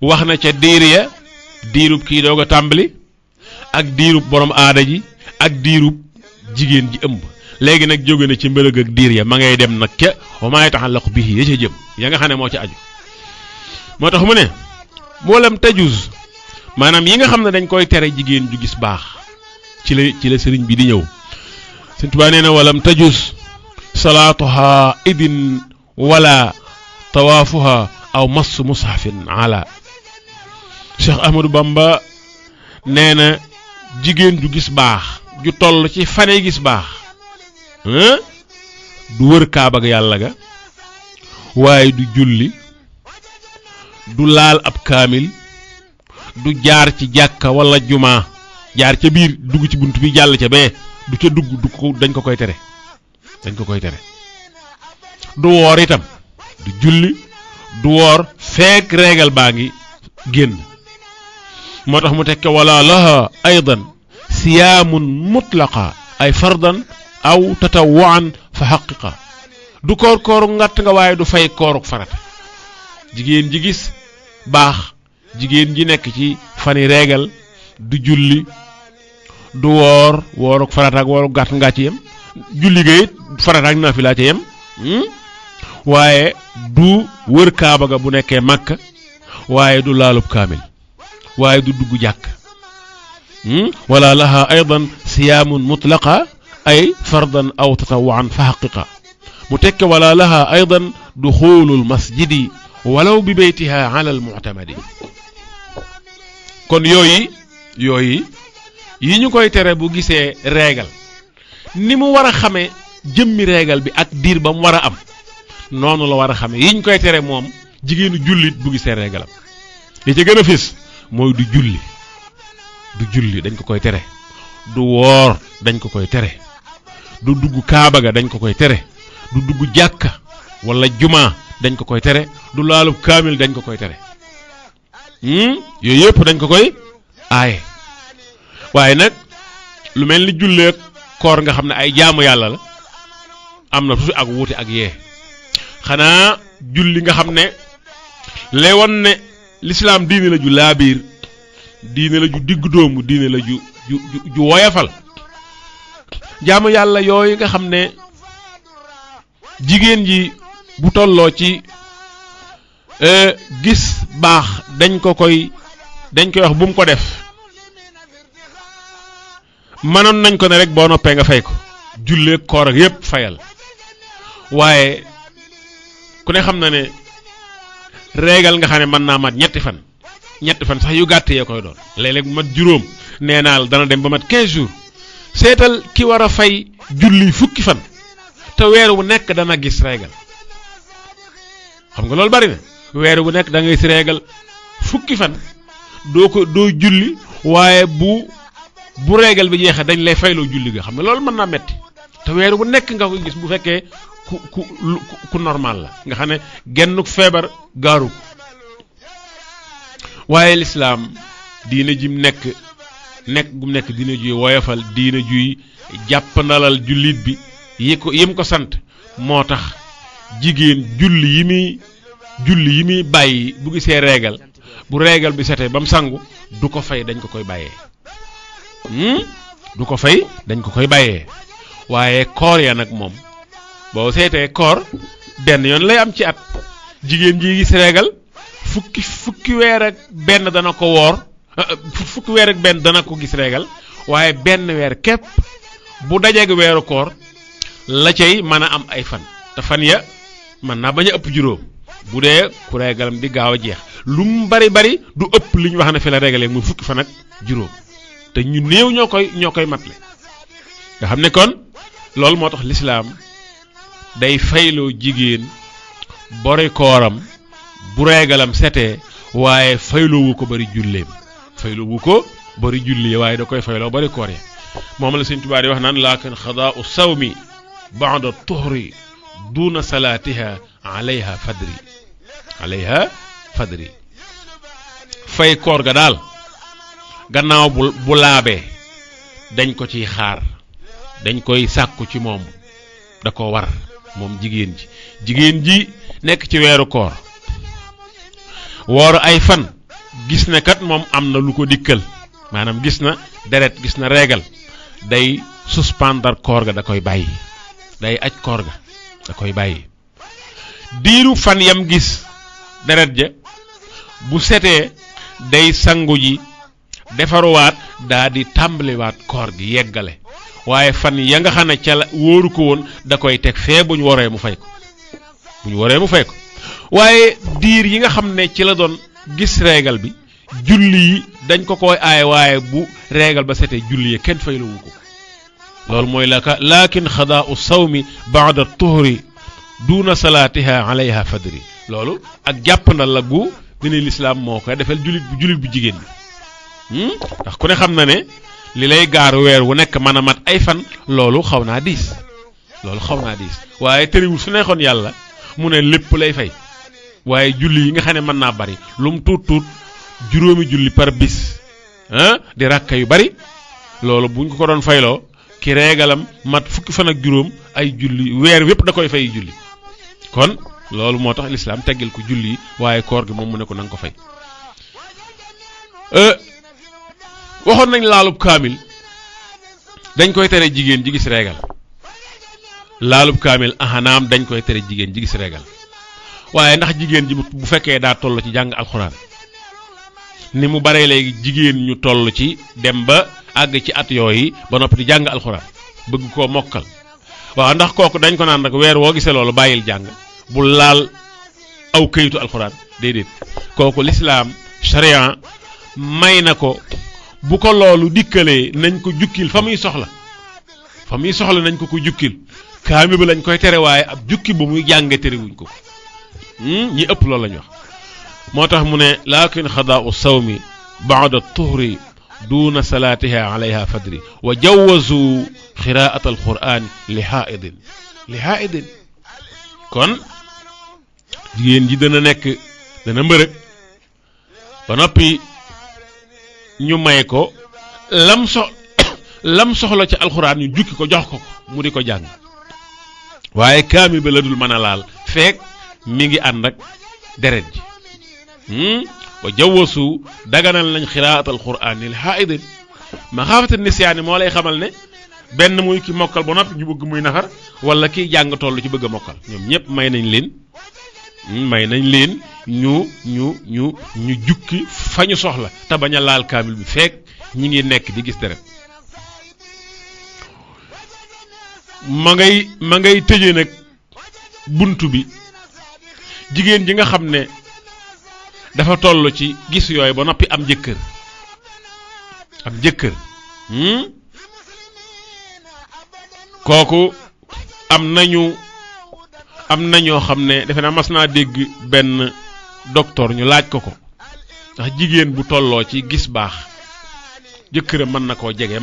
Speaker 3: wax na ca diir ya diirub kii doog a tàmbali ak diirub borom aada ji ak diirub jigéen ji ëmb léegi nag jóge na ci mbërëg ak diir ya ma ngay dem nag ca wa ma yataallaqu bihi ya ca jëm ya nga xam ne moo ca aju moo tax mu ne moolam tajuz maanaam yi nga xam ne dañ koy tere jigéen ju gis baax ci la sëriñ bi di ñëw Sëriñ Tuubaa nee na walam tajuz salaatuha idin wala tawaafuha aw massu mushafin ala Cheikh Ahmadou Bamba nee na jigéen ju gis baax ju toll ci fane gis baax du wër kaaba ga yàlla ga waaye du julli du laal ab kaamil du jaar ci jàkka wala jumaa jaar ca biir dugg ci bunt bi jàll ca bee du ca dugg du ko dañ ko koy tere du woor itam du julli du woor fekk réegal baa ngi génn moo tax mu tekke wala laha aydan siyaamun mutlaqa ay fardan aw tatawwuan fa haqiqa du kooru ngatt nga waaye du fay kooruk farata jigéen ji gis baax jigéen ji nekk ci fani réegal du julli du wooruk farata ak wooruk gàtt nga ci yem julli ga it farata ak naafila ci yem waaye du wër kaaba ga bu nekkee Makka waaye du laalub kaamil waaye du dugg jàkk wala laha aydan siyaamun mutlaqa ay fardan aw tatawwuan fa haqiqa mu tekke wala laha aydan duxulul masjidi walaw bi baytiha ala al mu'tamadi kon yooyu yi ñu koy tere bu gisee réegal ni mu war a xamee jëmmi réegal bi ak diir ba mu war a am noonu la war a xamee yi ñu koy tere moom jigéenu jullit bu gisee réegalam li ci gën a fis mooy du julli dañ ko koy tere du woor dañ ko koy tere du dugg kaaba ga dañ ko koy tere du dugg jàkka wala jumaa dañ ko koy tere du laalub kaamil dañ ko koy tere yooyu yëpp dañ ko koy aaye waaye nag lu mel ni julleek koor nga xam ne ay jaamu yàlla la am na tuuti ak wuute ak yee xanaa julli nga xam ne lay won ne lislaam diine la ju laabiir diine la ju diggu doomu diine la ju woyafal jaamu yàlla yooyu nga xam ne jigéen ji bu tolloo ci gis baax dañ koy wax bu mu ko def mënoon nañ ko ne rek boo noppee nga fay ko jullee koor ak yépp fayal waaye ku ne xam na ne réegal nga xam ne mën naa mat ñetti fan sax yu gàtt yee koy doon léeg-léeg bu mat juróom nee naa dana dem ba mat 15 jours seetal ki war a fay julli fukki fan te weer wu nekk dana gis réegal xam nga loolu bari na weer wu nekk da ngay si réegal fukki fan doo julli waaye bu réegal bi jeexee dañ lay fayloo julli ga xam nga loolu mën naa metti te weer wu nekk nga ko gis bu fekkee ku normal la nga xam ne gennuk feebar gaaru ko waaye lislaam diine jim nekk gum nekk diine juy woyofal diine juy jàppandalal jullit bi yim ko sant moo tax jigéen julli yi muy bàyyi bu gisee réegal bu réegal bi setee ba mu sangu du ko fay dañ ko koy bàyyee waaye koor ya nag moom boo seetee koor benn yoon lay am ci at jigéen ji gis réegal fukki weer ak benn dana ko woor fukki weer ak benn dana ko gis réegal waaye benn weer képp bu dajeeg weeru koor la cay mën a am ay fan te fan ya mën naa bañ a ëpp juróom bu dee ku réegalam di gaaw a jeex lu mu bari du ëpp li ñu wax ne fi la réegalee muy fukki fan ak juróom te ñu néew ñoo koy matle nga xam ne kon loolu moo tax lislaam day fayloo jigéen bori kooram bu réegalam setee waaye fayloowu ko bari julleem waaye da koy fayloo bari koor ya moom la Sëñ Tuubaa di wax naan laakin xadaa'u sawmi ba'da tuhri duna salaatiha alayha fadri fay koor ga daal gannaaw bu laabee dañ ko ciy xaar dañ koy sàkku ci moom da ko war moom jigéen ji nekk ci weeru koor woor ay fan gis na kat moom am na lu ko dikkal maanaam gis na deret gis na réegal day suspendre koor ga da koy bàyyi day aj koor ga da koy bàyyi diiru fan yam gis deret ja bu setee day sangu ji defaruwaat daa di tàmbaliwaat koor gi yeggale waaye fan ya nga xam ne ca la wóoru ko woon da koy teg fee bu ñu waree mu fay ko waaye diir yi nga xam ne ci la doon gis réegal bi julli yi dañ ko koy aaye waaye bu régal ba setee julli kenn faylawu ko loolu mooy laakin xadaa'u sawmi ba'da tuhri duuna salaatiha alayha fadri loolu ak jàppandal la gu dina lislaam moo koy defal jullit bu jigéen bi ndax ku ne xam na ne li lay gaar weer wu nekk mën a mat ay fan loolu xaw naa diis waaye tëriwul su neexoon yàlla mu ne lépp lay fay waaye julli yi nga xam ne mën naa bari lu mu tuut juróomi julli par bis di rakka yu bari loolu buñ ko doon fayloo ki reegalam mat fukki fan ak juróom ay julli weer wépp da koy fay julli kon loolu moo tax lislaam teggil ko julli waaye koor gi moom mu ne ko na nga ko fay waxoon nañ laalub kaamil dañ koy tere jigéen ji gis reegal laalub kaamil ahanaam dañ koy tere jigéen ji gis reegal waaye ndax jigéen ji bu fekkee daa toll ci jàng alxuraan ni mu baree léegi jigéen ñu toll ci dem ba àgg ci at yooyu ba noppi di jàng alxuraan bëgg koo mokkal waaw ndax kooku dañ ko naan rek weer woo gisee loolu bàyyil jàng bu laal aw këyitu alxuraan déedéet kooku lislaam sharia may na ko bu ko loolu dikkalee nañ ko jukkil fa muy soxla nañ ko jukkil kaami ba lañ koy tere waaye ab jukki ba muy jànge terewuñ ko ñi ëpp loolu lañ wax moo tax mu ne laakin xadaa'u sawmi ba'da tuhri duuna salaatiha alayha fadri wa jawazu xiraat alquran li haidin kon jigéen ji dana mbërëg ba noppi ñu may ko lam soxla ci alquran ñu jukki ko jox ko mu di ko jàng waaye kaami ba la dul mën a laal feek mi ngi ànd ak deret ji wa jawasu daganal nañ xiraat alquran li haidin ma xaafata nisyaani moo lay xamal ne benn muy ki mokkal ba noppi ñu bëgg muy naxar wala kiy jàng toll ci bëgg a mokkal ñoom ñëpp may nañ leen ñu jukki fa ñu soxla te bañ a laal kaamil bi fekk ñi ngi nekk di gis deret ma ngay tëje nag buntu bi jigéen ji nga xam ne dafa toll ci gis yooyu ba noppi am jëkkër kooku am na ñoo xam ne defe naa mas naa dégg benn docteur ñu laaj ko ndax jigéen bu tolloo ci gis baax jëkkëram mën na koo jege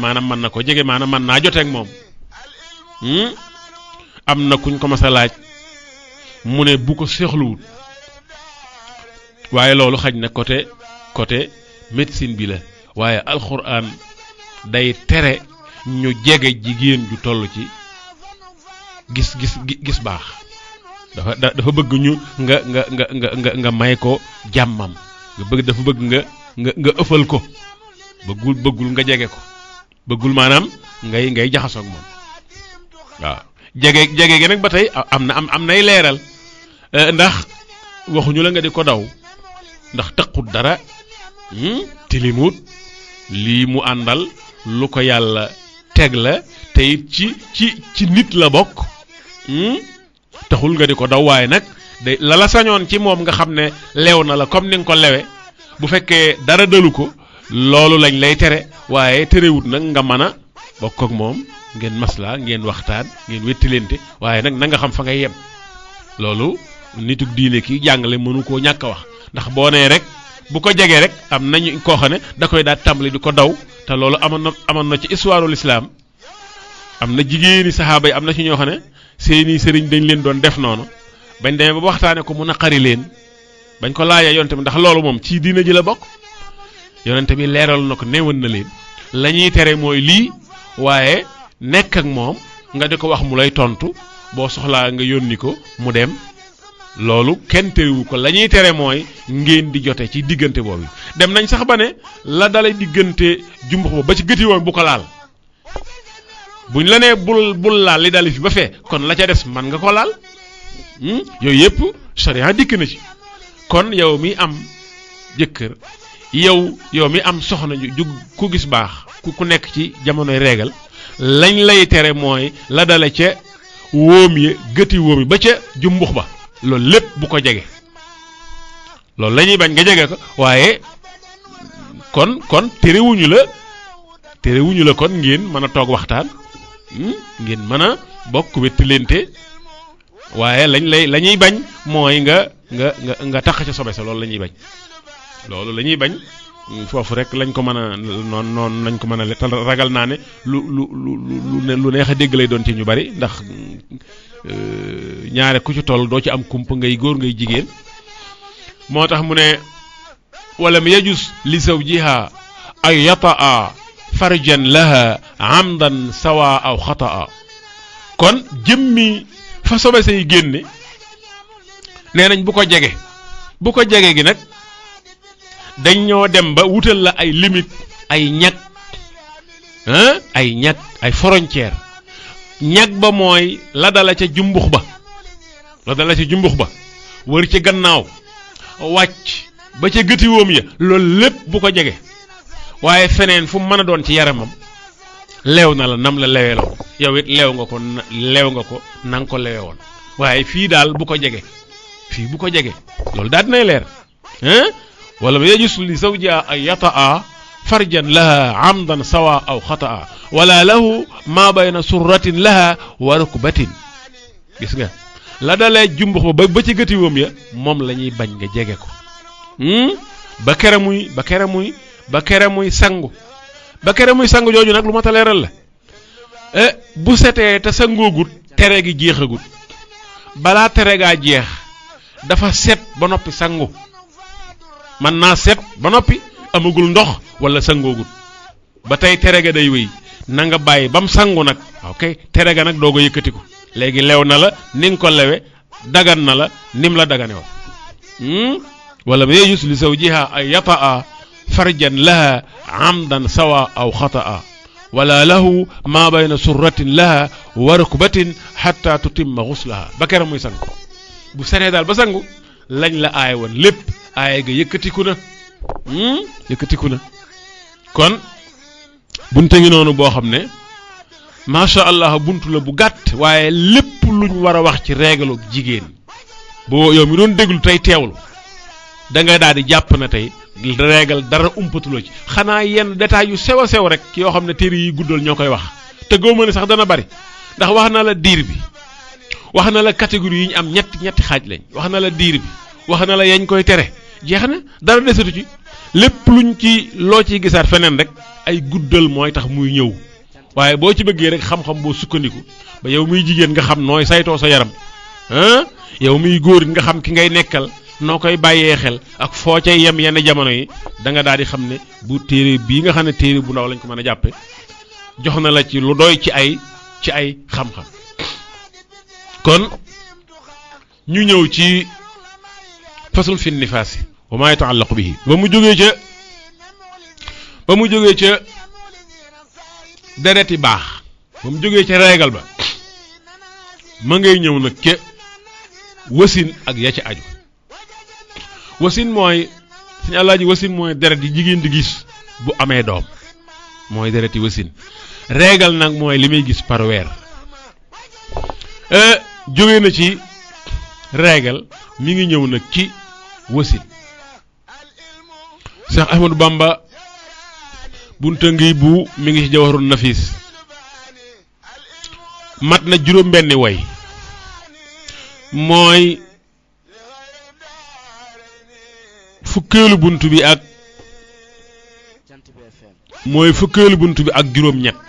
Speaker 3: maanaam mën naa joteeg moom am na kuñ ko mas a laaj mu ne bu ko seexluwut waaye loolu xaj na côté médecine bi la waaye alxuraan day tere ñu jege jigéen ju toll ci gis baax dafa bëgg ñu nga may ko jàmmam dafa bëgg nga ëffal ko bëggul nga jege ko bëggul maanaam ngay jaxasoo ak moom waaw jege gi nag ba tey am nay leeral ndax waxuñu la nga di ko daw ndax taqut dara tilimut lii mu àndal lu ko yàlla teg la te it ci nit la bokk taxul nga di ko daw waaye nag day la sañoon ci moom nga xam ne leew na la comme ni nga ko lewe bu fekkee dara dalu ko loolu lañ lay tere waaye terewut nag nga mën a bokk ak moom ngeen maslaa ngeen waxtaan ngeen wettilente waaye nag na nga xam fa ngay yem loolu nitug diine ki jàngale mënu koo ñàkk a wax ndax boo nee rek bu ko jegee rek am nañu koo xam ne da koy daal tàmbali di ko daw te loolu amoon na ci histoire l'islam am na jigéeni saxaaba yi am na ci ñoo xam ne seeni sëriñ dañ leen doon def noonu bañ demee ba waxtaane ko mu naqari leen bañ ko laajee yonent bi ndax loolu moom ci diina ji la bokk yonent bi leeral na ko néewoon na leen la ñuy tere mooy lii waaye nekk ak moom nga di ko wax mu lay tontu boo soxlaa nga yónni ko mu dem loolu kenn terewu ko la ñuy tere mooy ngeen di jote ci diggante boobu dem nañ sax ba ne la dalay diggante jumbux ba ci gëti woon bu ko laal buñ la nee bul laal li dali fi ba fee kon la ca des man nga ko laal yooyu yëpp sharia dikk na ci kon yow mi am jëkkër yow mi am soxna ju ku gis baax ku nekk ci jamonoy réegal lañ lay tere mooy la dale ca wóom yi gëti wóom yi ba ca jumbux ba loolu lépp bu ko jege loolu la ñuy bañ nga jege ko waaye kon terewuñu la kon ngeen mën a toog waxtaan ngeen mën a bokk wettilente waaye la ñuy bañ mooy nga tax ca sobe sa loolu la ñuy bañ loolu la ñuy bañ foofu rek lañ ko mën a noonu lañ ko mën a ragal naa ne lu neex a dégg lay doon ci ñu bari ndax ñaare ku ci toll doo ci am kumpa ngay góor ngay jigéen moo tax mu ne walam yajus li zawjiha ay yataa farjan laha amdan sawa aw xataa kon jëmmi fa sobe say génne nee nañ bu ko jege gi nag dañ ñoo dem ba wutal la ay limite ay ñag ay frontière ñag ba mooy la dala ca jumbux ba wër ci gannaaw wàcc ba ca gëtiwoom ya loolu lépp bu ko jege waaye feneen fu mu mën a doon ci yaramam leew na la nam la lewee la yow it leew nga ko na nga ko lewe woon waaye fii daal bu ko jege loolu daal dinay leer wala yajus li zawjiha ay yataa farjan laha amdan sawa aw xataa wala lahu ma bayna surratin laha wa rukbatin gis nga la dalee jumbux ba ci gëtiwoom ya moom la ñuy bañ nga jege ko ba kere muy sangu jooju nag lu ma ta leeral la bu setee te sangoogut tere gi jeexagut balaa tere gaa jeex dafa set ba noppi sangu man naa set ba noppi amagul ndox wala sangoogut ba tey tere ga day wéy na nga bàyyi ba mu sangu nag ok tere ga nag doog a yëkkatiku léegi lew na la ni nga ko lewe dagan na la nim la dagane woon wala ma yejus li zawjiha ay yataa farjan laha amdan sawa aw xataa wala lahu ma bayna surratin laha wa rukbatin hatta tutimma xuslaha ba kera muy sangu bu seree daal ba sangu lañ la aay woon lépp aay ga yëkkatiku na kon bunte ngi noonu boo xam ne macha allah buntu la bu gàtt waaye lépp luñ war a wax ci règle jigéen boo yow mi doon déglu tey teewlu da nga daal di jàpp na tey règle dara umpatuloo ci xanaa yenn détails yu sew a sew rek yoo xam ne téere yi guddal ñoo koy wax te góoma ne sax dana bari ndax wax na la diir bi wax na la catégorie yi ñu am ñetti xaaj lañ wax na la diir bi wax na la yañ koy tere jeex na dara desatu ci lépp luñ ci loo ciy gisaat feneen rek ay guddal mooy tax muy ñëw waaye boo ci bëggee rek xam-xam boo sukkandiku ba yow muy jigéen nga xam nooy saytoo sa yaram yow muy góor nga xam ki ngay nekkal noo koy bàyyee xel ak foo cay yem yenn jamono yi da nga daal di xam ne bu téere bii nga xam ne téere bu ndaw lañ ko mën a jàppe jox na la ci lu doy ci ay xam-xam kon ñu ñëw ci fasul fi nifaasi wa ma yataallaqu bihi ba mu jógee ca dereti baax ba mu jógee ca régal ba ma ngay ñëw nag ca wasin ak ya ca aju wasin mooy suñu àllaaji wasin mooy deret yi jigéen di gis bu amee doom mooy dereti wasin régal nag mooy li muy gis par weer jóge na ci régal mi ngi ñëw nag ci wasin Cheikh Ahmadou Bamba bunta ngi bu mi ngi ci Jawharun Nafis mat na juróom benni way mooy fukkeelu buntu bi ak juróom ñett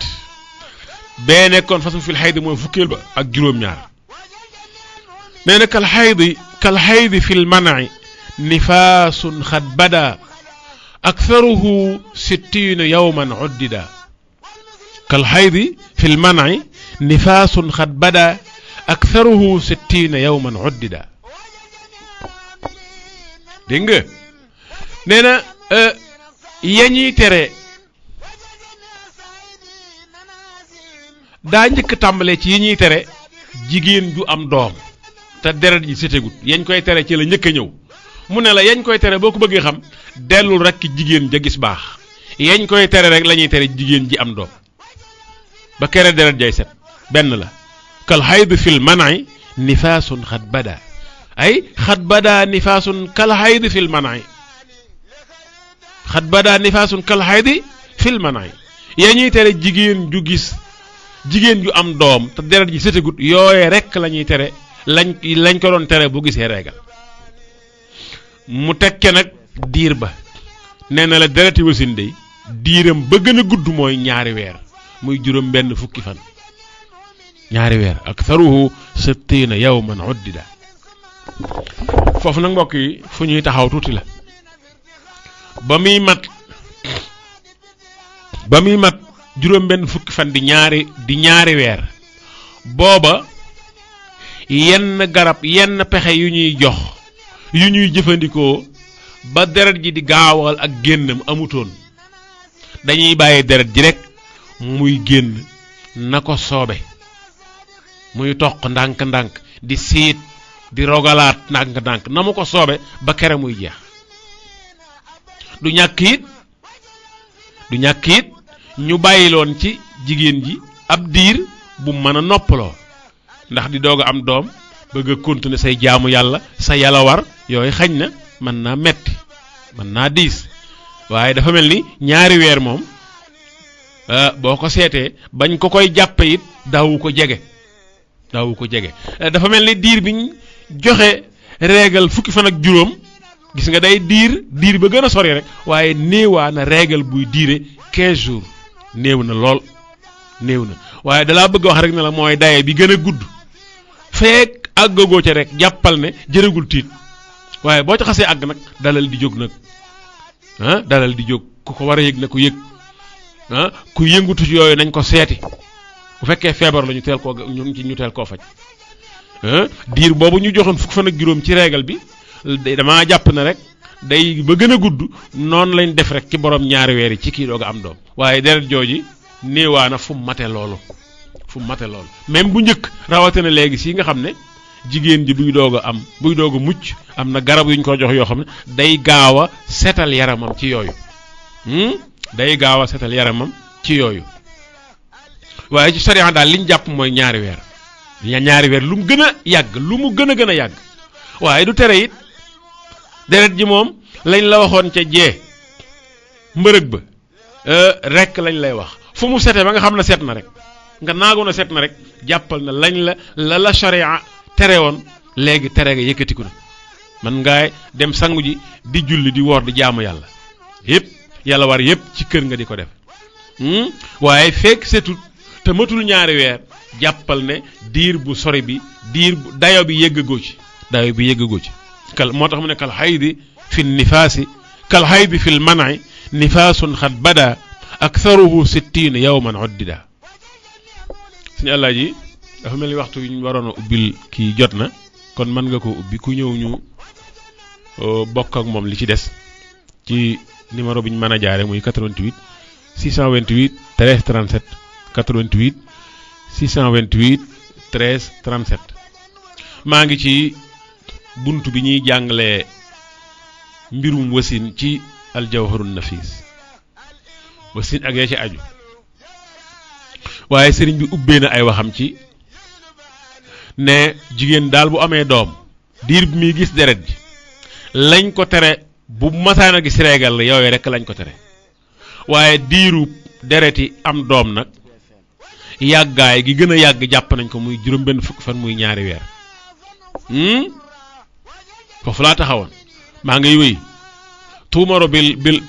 Speaker 3: bee nekkoon façon fil xaydi mooy fukkeel ba ak juróom ñaar nee na kal xaydi fil man'i nifaasun xad bada aktharuhu 60 yawman uddida kal xaydi fil man'i nifaasun xad bada aktharuhu 60 yawman uddida dégg nga nee na yañuy tere daa njëkk tàmbalee ci yi ñuy tere jigéen ju am doom te deret ji setegut yañ koy tere ci la njëkk a ñëw mu ne la yañ koy tere boo ko bëggee xam dellul rek jigéen ja gis baax yañ koy tere rek la ñuy tere jigéen ji am doom ba kere deret jay set benn la kal xayd fil man'i nifaasun xat bada ay xat bada nifaasun kal xayd fil man'i xat bada nifaasun kal haydi fil manay yaa ñuy tere jigéen ju gis jigéen ju am doom te deret ji sëtagut yooye rek la ñuy tere lañ ko doon tere bu gisee reegal mu tekke nag diir ba nee na la dereti wasin day diiram ba gën a gudd mooy ñaari weer muy juróom benn fukki fan ñaari weer ak saruhu sittina yawman uddida foofu nag mbokk yi fu ñuy taxaw tuuti la ba muy mat juróom benn fukki fan di ñaari weer booba yenn garab yenn pexe yu ñuy jox yu ñuy jëfandikoo ba deret ji di gaawal ak génnam amutoon dañuy bàyyi deret ji rek muy génn na ko soobe muy toq ndànk-ndànk di siit di rogalaat ndànk-ndànk na mu ko soobe ba kere muy jeex du ñàkk it ñu bàyyiloon ci jigéen ji ab diir bu mën a noppaloo ndax di doog a am doom bëgg a continuer say jaamu yàlla sa yàlla war yooyu xañ na mën naa metti mën naa diis waaye dafa mel ni ñaari weer moom boo ko seetee bañ ko koy jàppe it daawu ko jege dafa mel ni diir biñ joxe réegal fukki fan ak juróom gis nga day diir ba gën a sori rek waaye néewaa na réegal buy diire 15 jours néew na lool néew na waaye dalaa bëgg wax rek ne la mooy daye bi gën a gudd feek àggagoo ca rek jàppal ne jërëgul tiit waaye boo ca xasee àgg nag dalal di jóg nag dalal di jóg ku ko war a yëg na ko yëg ku yëngutu ci yooyu nañ ko seeti bu fekkee feebar la ñu teel koo faj diir boobu ñu joxoon fukk fan ak juróom ci réegal bi damaa jàpp ne rek day ba gën a gudd noonu lañ def rek ci borom ñaari weer yi ci kii doog a am doom waaye deret jooji néewaana fu mu mate loolu même bu njëkk rawatina léegi si nga xam ne jigéen ji buy doog a mucc am na garab yu ñu ko jox yoo xam ne day gaaw a setal yaramam ci yooyu waaye ci sariya daal liñ jàpp mooy ñaari weer lu mu gën a yàgg waaye du tere it deret ji moom lañ la waxoon ca jee mbërëg ba rek lañ lay wax fu mu sete ba nga xam ne set na rek nga naagoon a set na rek jàppal na lañ la sariya tere woon léegi tere nga yëkkatiku na man ngaay dem sangu ji di julli di woor di jaamu yàlla yëpp yàlla war yëpp ci kër nga di ko def waaye fekk setut te matul ñaari weer jàppal ne diir bu sori bi dayo bi yëggagoo ci kal moo tax mu ne kal haydi fi nifaasi kal haydi fi l manai nifaasun xat bada aktharuhu 60 yawman uddida suñu àllaa ji dafa mel ni waxtu yu ñu waroon a ubbil kii jot na kon mën nga ko ubbi ku ñëw ñu bokk ak moom li ci des ci numéro bi ñu mën a jaare muy 88 628 13 37 88 628 13 37 maa ngi ci buntu bi ñuy jàngalee mbirum wasin ci aljawharun nafis wasin ak ya ci aju waaye sëriñ bi ubbee na ay waxam ci ne jigéen daal bu amee doom diir bi muy gis deret ji lañ ko tere bu masaan a gis réegal la yooyu rek lañ ko tere waaye diiru dereti am doom nag yàggaay gi gën a yàgg jàpp nañ ko muy juróom benn fukki fan muy ñaari weer foofu laa taxawoon maa ngay wéy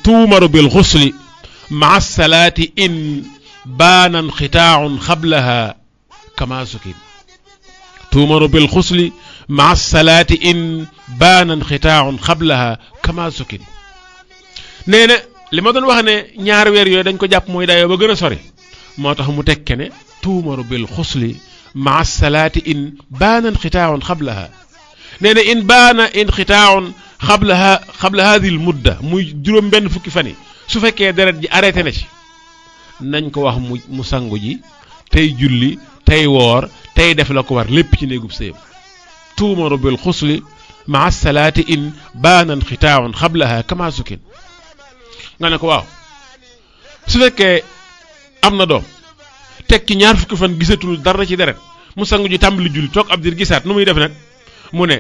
Speaker 3: tuumaru bil xusli maa salaati in baana inqitaaun xablaha kama sukin tuumaru bil xusli maa salaati in baana inqitaaun xablaha kama sukin nee na li ma doon wax ne ñaari weer yooyu dañ ko jàpp mooy dayoo ba gën a sori moo tax mu tekke ne tuumaru bil xusli maa salaati in baana inqitaaun xablaha nee na in baana inqitaaun xabla haadil mudda muy juróom benn fukki fan yi su fekkee deret ji arrêté na ci nañ ko wax mu sangu ji tey julli tey woor tey def la ko war lépp ci néegub sëyam tuumaru bil xusli maa salaati in baana inqitaaun xablaha kama sukin nga ne ko waaw su fekkee am na doom teg ci ñaar fukki fan gisatul dara ci deret mu sangu ji tàmbali julli toog ab dir gisaat nu muy def nag mu ne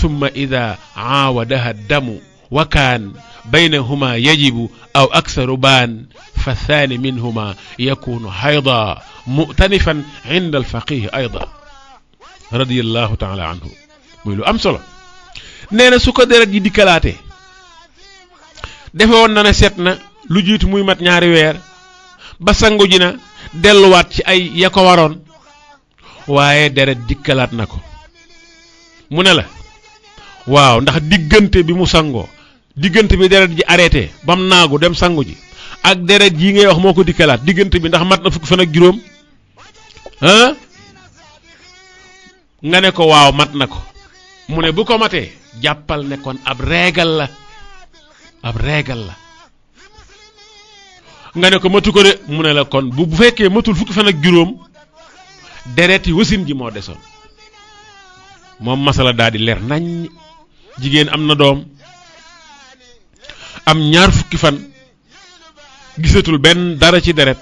Speaker 3: summa ida aawadaha damu وكان بينهما يجب أو أكثر بان فالثاني منهما يكون حيضا مؤتنفا عند الفقيه أيضا رضي الله تعالى عنه muy lu am solo nee na su ko deret ji dikkalaatee defe woon na ne set na lu jiitu muy mat ñaari weer ba sangu ji na delluwaat ci ay ya ko waroon waaye deret dikkalaat na ko mu ne la waaw ndax diggante bi mu sangoo diggante bi deret ji arrêté bam naagu dem sangu ji ak deret ji ngay wax moo ko dikkalaat diggante bi ndax mat na fukki fan ak juróom nga ne ko waaw mat na ko mu ne bu ko matee jàppal ne kon ab régal la nga ne ko matu ko de mu ne la kon bu fekkee matul fukki fan ak juróom deret yi wasin ji moo desoon moom masala daal di leer nañ jigéen am na doom am ñaar fukki fan gisatul benn dara ci deret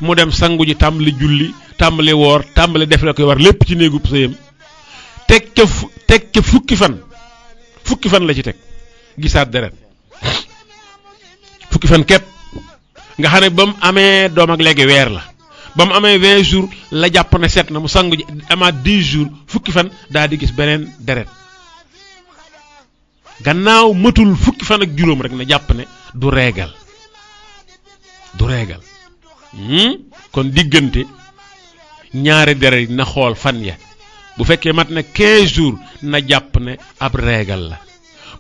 Speaker 3: mu dem sangu ji tàmbali julli tàmbali woor tàmbali def la koy war lépp ci néegub sëyam teg ca fukki fan la ci teg gisaat deret fukki fan képp nga xam ne ba mu amee doom ak léegi weer la ba mu amee 20 jours la jàpp ne set na mu sangu ji amaat 10 jours fukki fan daal di gis beneen deret gannaaw matul fukki fan ak juróom rek na jàpp ne du régal kon diggante ñaari deret yi na xool fan ya bu fekkee mat na 15 jours na jàpp ne ab régal la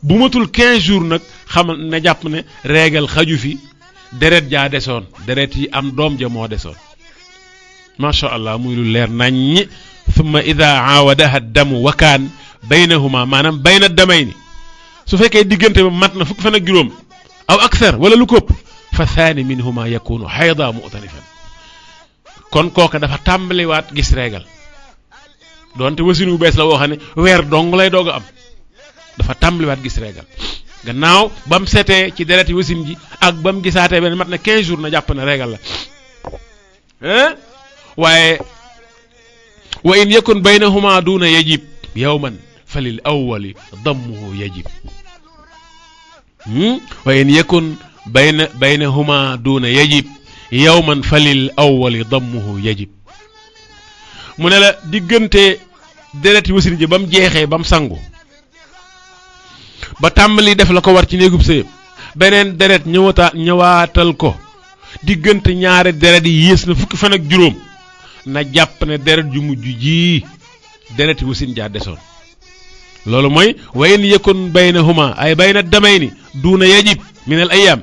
Speaker 3: bu matul 15 jours nag xam na jàpp ne régal xaju fi deret jaa desoon deret yi am doom ja moo desoon macha allah muy lu leer naññi thumma ida aawadaha damu wa kaan baynahuma maanaam bayna damayni su fekkee diggante ba mat na fukki fan ak juróom aw akthar wala lu kopp fa thani minhuma yakunu xayda mu'tanifan kon kooka dafa tàmbaliwaat gis régal doonte wasin wu bees la woo xam ne weer dong lay doog a am dafa tàmbaliwaat gis régal gannaaw ba mu setee ci deret yi wasin ji ak ba mu gisaatee benn mat na 15 jours na jàpp ne régal la waaye wa in yakun baynahuma duna yajib yawman falil awwali dammuhu yajib wa in yakun baynahuma duna yajib yawman falil awwali dammuhu yajib mu ne la diggante deret yi wasin ji ba mu jeexee ba mu sangu ba tàmbali def la ko war ci néegub sëyam beneen deret ñëwaatal ko diggante ñaari deret yi yées na fukki fan ak juróom na jàpp ne deret ju mujj ji deret yi wasin jaa desoon loolu mooy wa in yakun baynahuma ay bayna damayni duuna yajib min al ayam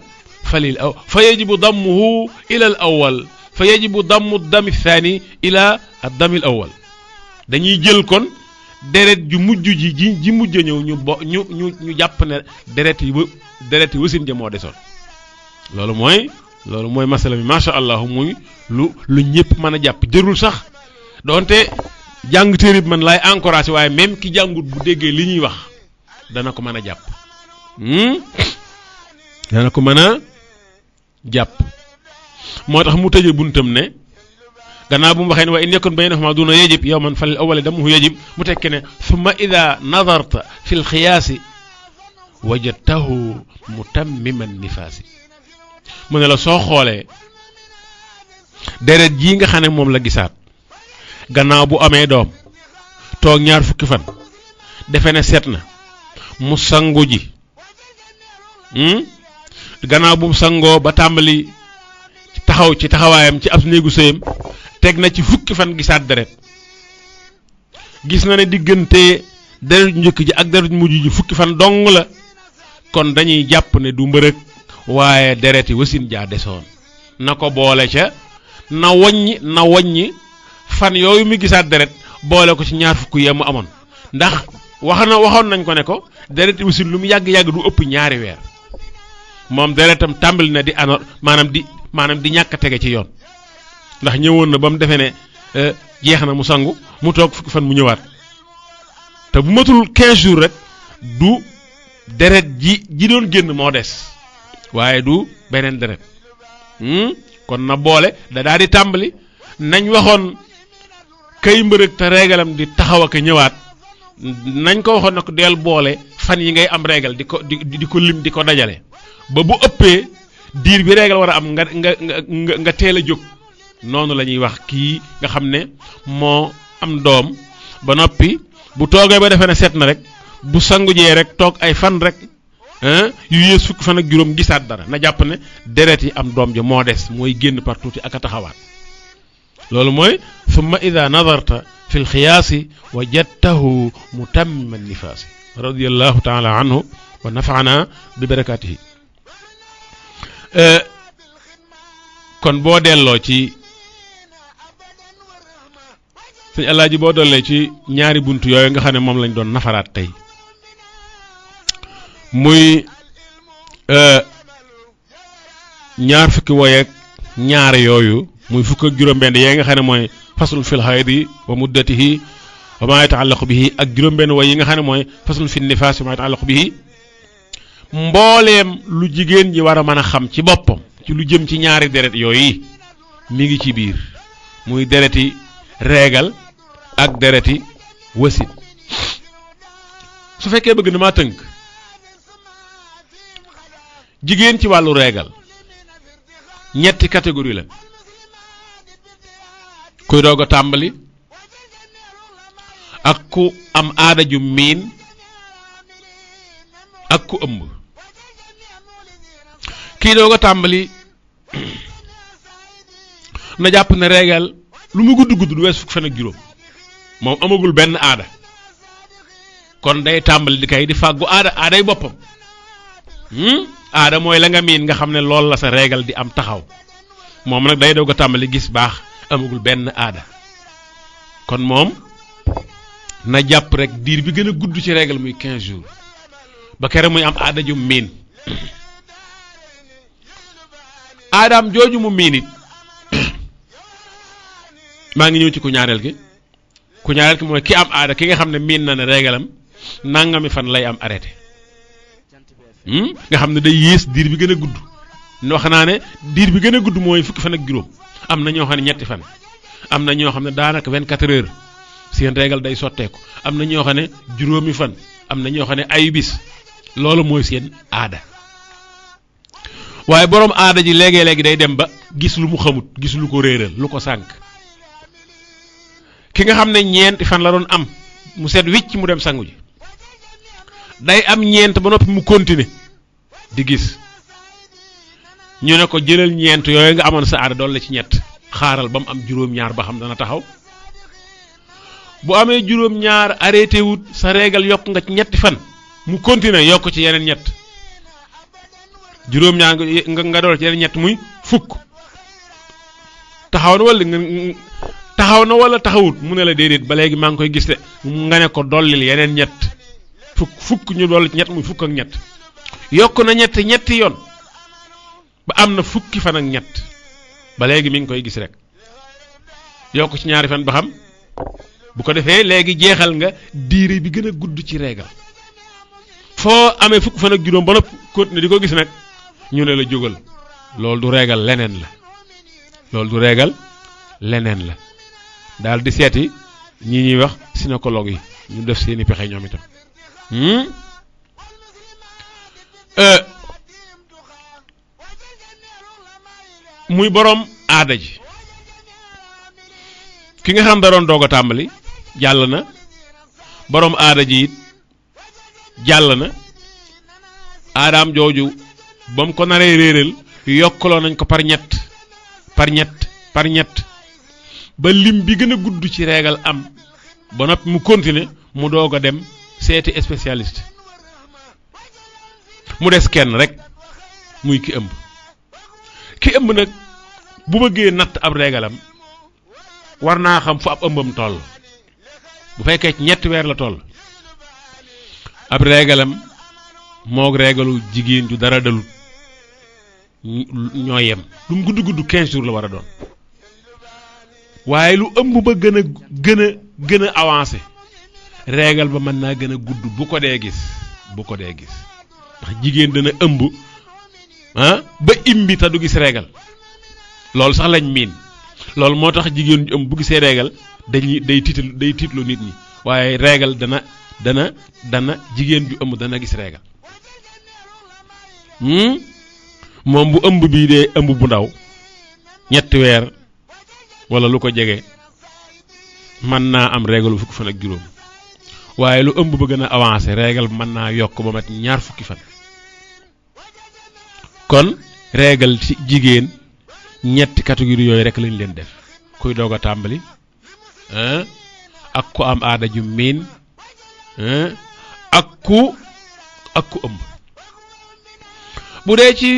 Speaker 3: fa yajibu dammuhu ila al awwal fa yajibu dammu dami thani ila ad dami al awwal dañuy jël kon deret ju mujj ji mujj ñëw ñu jàpp ne deret yi wasin ja moo desoon loolu mooy masala mi macha allah muy lu ñëpp mën a jàpp jërul sax doonte jàng téere bi man laay encouragé waaye même ki jàngut bu déggee li ñuy wax dana ko mën a jàpp moo tax mu tëje buntam ne gannaaw bu mu waxee ne wa in yakun baynahuma duna yajib yawman falil awwali damuhu yajib mu tekki ne thumma ida nadarta fi lxiyaasi wajadtahu mutammiman nifaasi mu ne la soo xoolee deret jii nga xam ne moom la gisaat gannaaw bu amee doom toog ñaar fukki fan defe ne set na mu sangu ji gannaaw bu mu sangoo ba tàmbali taxaw ci taxawaayam ci ab néegu sëyam teg na ci fukki fan gisaat deret gis na ne diggante deret njëkk ji ak deret mujj ji fukki fan dong la kon dañuy jàpp ne du mbërëg waaye deret yi wasin jaa desoon na ko boole ca na woññi fan yooyu mu gisaat deret boole ko ci ñaar fukk yee mu amoon ndax waxoon nañ ko ne ko deret yi wasin lu mu yàgg-yàgg du ëpp ñaari weer moom deretam tàmbali na di maanaam di ñàkk a tege ci yoon ndax ñëwoon na ba mu defee ne jeex na mu sangu mu toog fukki fan mu ñëwaat te bu matul 15 jours rek du deret ji doon génn moo des waaye du beneen deret kon na boole da daal di tàmbali nañ waxoon kay mbërëg te régalam di taxaw ak ñëwaat nañ ko waxoon nag del boole fan yi ngay am régal di ko lim di ko dajale ba bu ëppee diir bi régal war a am nga teel a jóg noonu la ñuy wax kii nga xam ne moo am doom ba noppi bu toogee ba defee ne set na rek bu sangu jee rek toog ay fan rek yu yées fukki fan ak juróom gisaat dara na jàpp ne deret yi am doom ja moo des mooy génn par tuuti ak a taxawaat loolu mooy summa ida nadarta fi lxiyaasi wajadtahu mutamma nifaasi radiyallahu taala anhu wa nafaana bi barakatihi kon boo delloo ci sëñ Alaaji boo dollee ci ñaari bunt yooyu nga xam ne moom lañ doon nafaraat tey muy ñaar fukki woy ak ñaar yooyu muy fukk ak juróom-benn yee nga xam ne mooy faslun fil haydi wa muddatihi wa maa yataallaqu bihi ak juróom-benn woy yi nga xam ne mooy faslun fin nifaas wa maa yataallaqu bihi mbooleem lu jigéen ñi war a mën a xam ci boppam ci lu jëm ci ñaari deret yooyu mi ngi ci biir muy dereti réegal ak dereti wasit su fekkee bëgg na maa tënk jigéen ci wàllu réegal ñetti catégorie la kuy doog a tàmbali ak ku am aada ju miin ak ku ëmb kii doog a tàmbali na jàpp ne réegal lu mu gudd gudd du wees fukk fan ak juróom moom amagul benn aada kon day tàmbali di kay di fàggu aaday boppam aada mooy la nga miin nga xam ne loolu la sa réegal di am taxaw moom nag day doog a tàmbali gis baax amagul benn aada kon moom na jàpp rek diir bi gën a gudd ci réegal muy 15 jours ba kere muy am aada ju miin aadaam jooju mu miin it maa ngi ñëw ci ku ñaareel ki mooy ki am aada ki nga xam ne miin na ne réegalam nangami fan lay am arrêté nga xam ne day yées diir bi gën a gudd wax naa ne diir bi gën a gudd mooy fukki fan ak juróom am na ñoo xam ne ñetti fan am na ñoo xam ne daanaka 24 heures seen réegal day sotteeku am na ñoo xam ne juróomi fan am na ñoo xam ne ay bis loolu mooy seen aada waaye boroom aada ji léegi-léegi day dem ba gis lu mu xamut gis lu ko réeral lu ko sànk ki nga xam ne ñeenti fan la doon am mu set wicc mu dem sangu ji day am ñeent ba noppi mu continuer di gis ñu ne ko jëlal ñeent yooyu nga amoon sa aada doon la ci ñett xaaral ba mu am juróom-ñaar ba xam dana taxaw bu amee juróom-ñaar arrêté wut sa réegal yokk nga ci ñetti fan mu continuer yokk ci yeneen ñett juróom-ñaar nga dool ci yeneen ñett muy fukk taxaw na wala taxawut mu ne la déedéet ba léegi maa ngi koy gis de nga ne ko dollil yeneen ñett fukk ñu dolli ci ñett muy fukk ak ñett yokk na ñetti yoon ba am na fukki fan ak ñett ba léegi mi ngi koy gis rek yokk ci ñaari fan ba xam bu ko defee léegi jeexal nga diire bi gën a gudd ci réegal foo amee fukki fan ak juróom ba nopp continuer di ko gis nag ñu ne la jógal loolu du réegal leneen la daal di seeti ñi ñuy wax gynécologue yi ñu def seeni pexe ñoom itam muy borom aada ji ki nga xam da doon doog a tàmbali jàll na borom aada ji it jàll na aadaam jooju ba mu ko naree réeral yokkaloo nañ ko par ñett ba lim bi gën a gudd ci réegal am ba noppi mu continuer mu doog a dem seeti spécialiste mu des kenn rek muy ki ëmb nag bu bëggee natt ab réegalam war naa xam fu ab ëmbam toll bu fekkee ci ñetti weer la toll ab réegalam moog réegalu jigéen ju dara dalut ñoo yem lu mu gudd 15 jours la war a doon waaye lu ëmb ba gën a avancé réegal ba mën naa gën a gudd bu ko dee gis ndax jigéen dana ëmb ba imbi te du gis réegal loolu sax lañ miin loolu moo tax jigéen ju ëmb bu gisee réegal day tiitlu nit ñi waaye réegal dana dana jigéen ju ëmb dana gis régal moom bu ëmb bii dee ëmb bu ndaw ñetti weer wala lu ko jege mën naa am régalu fukki fan ak juróom waaye lu ëmb ba gën a avancé régal mën naa yokk ba mat ñaar fukki fan kon régal ci jigéen ñetti catégorie yooyu rek lañ leen def kuy doog a tàmbali ak ku am aada ju miin ak ku ëmb bu dee ci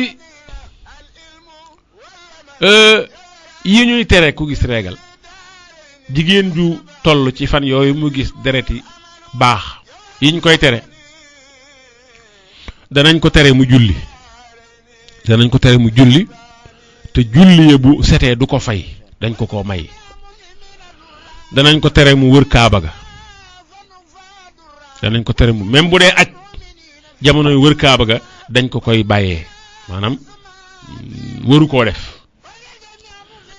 Speaker 3: yi ñuy tere ku gis régal jigéen ju toll ci fan yooyu mu gis dereti baax yiñ koy tere danañ ko tere mu julli te julli ya bu setee du ko fay dañ ko may danañ ko tere mu wër kaaba ga danañ ko tere mu même bu dee aj jamono yu wër kaaba ga dañ ko koy bàyyee maanaam waru koo def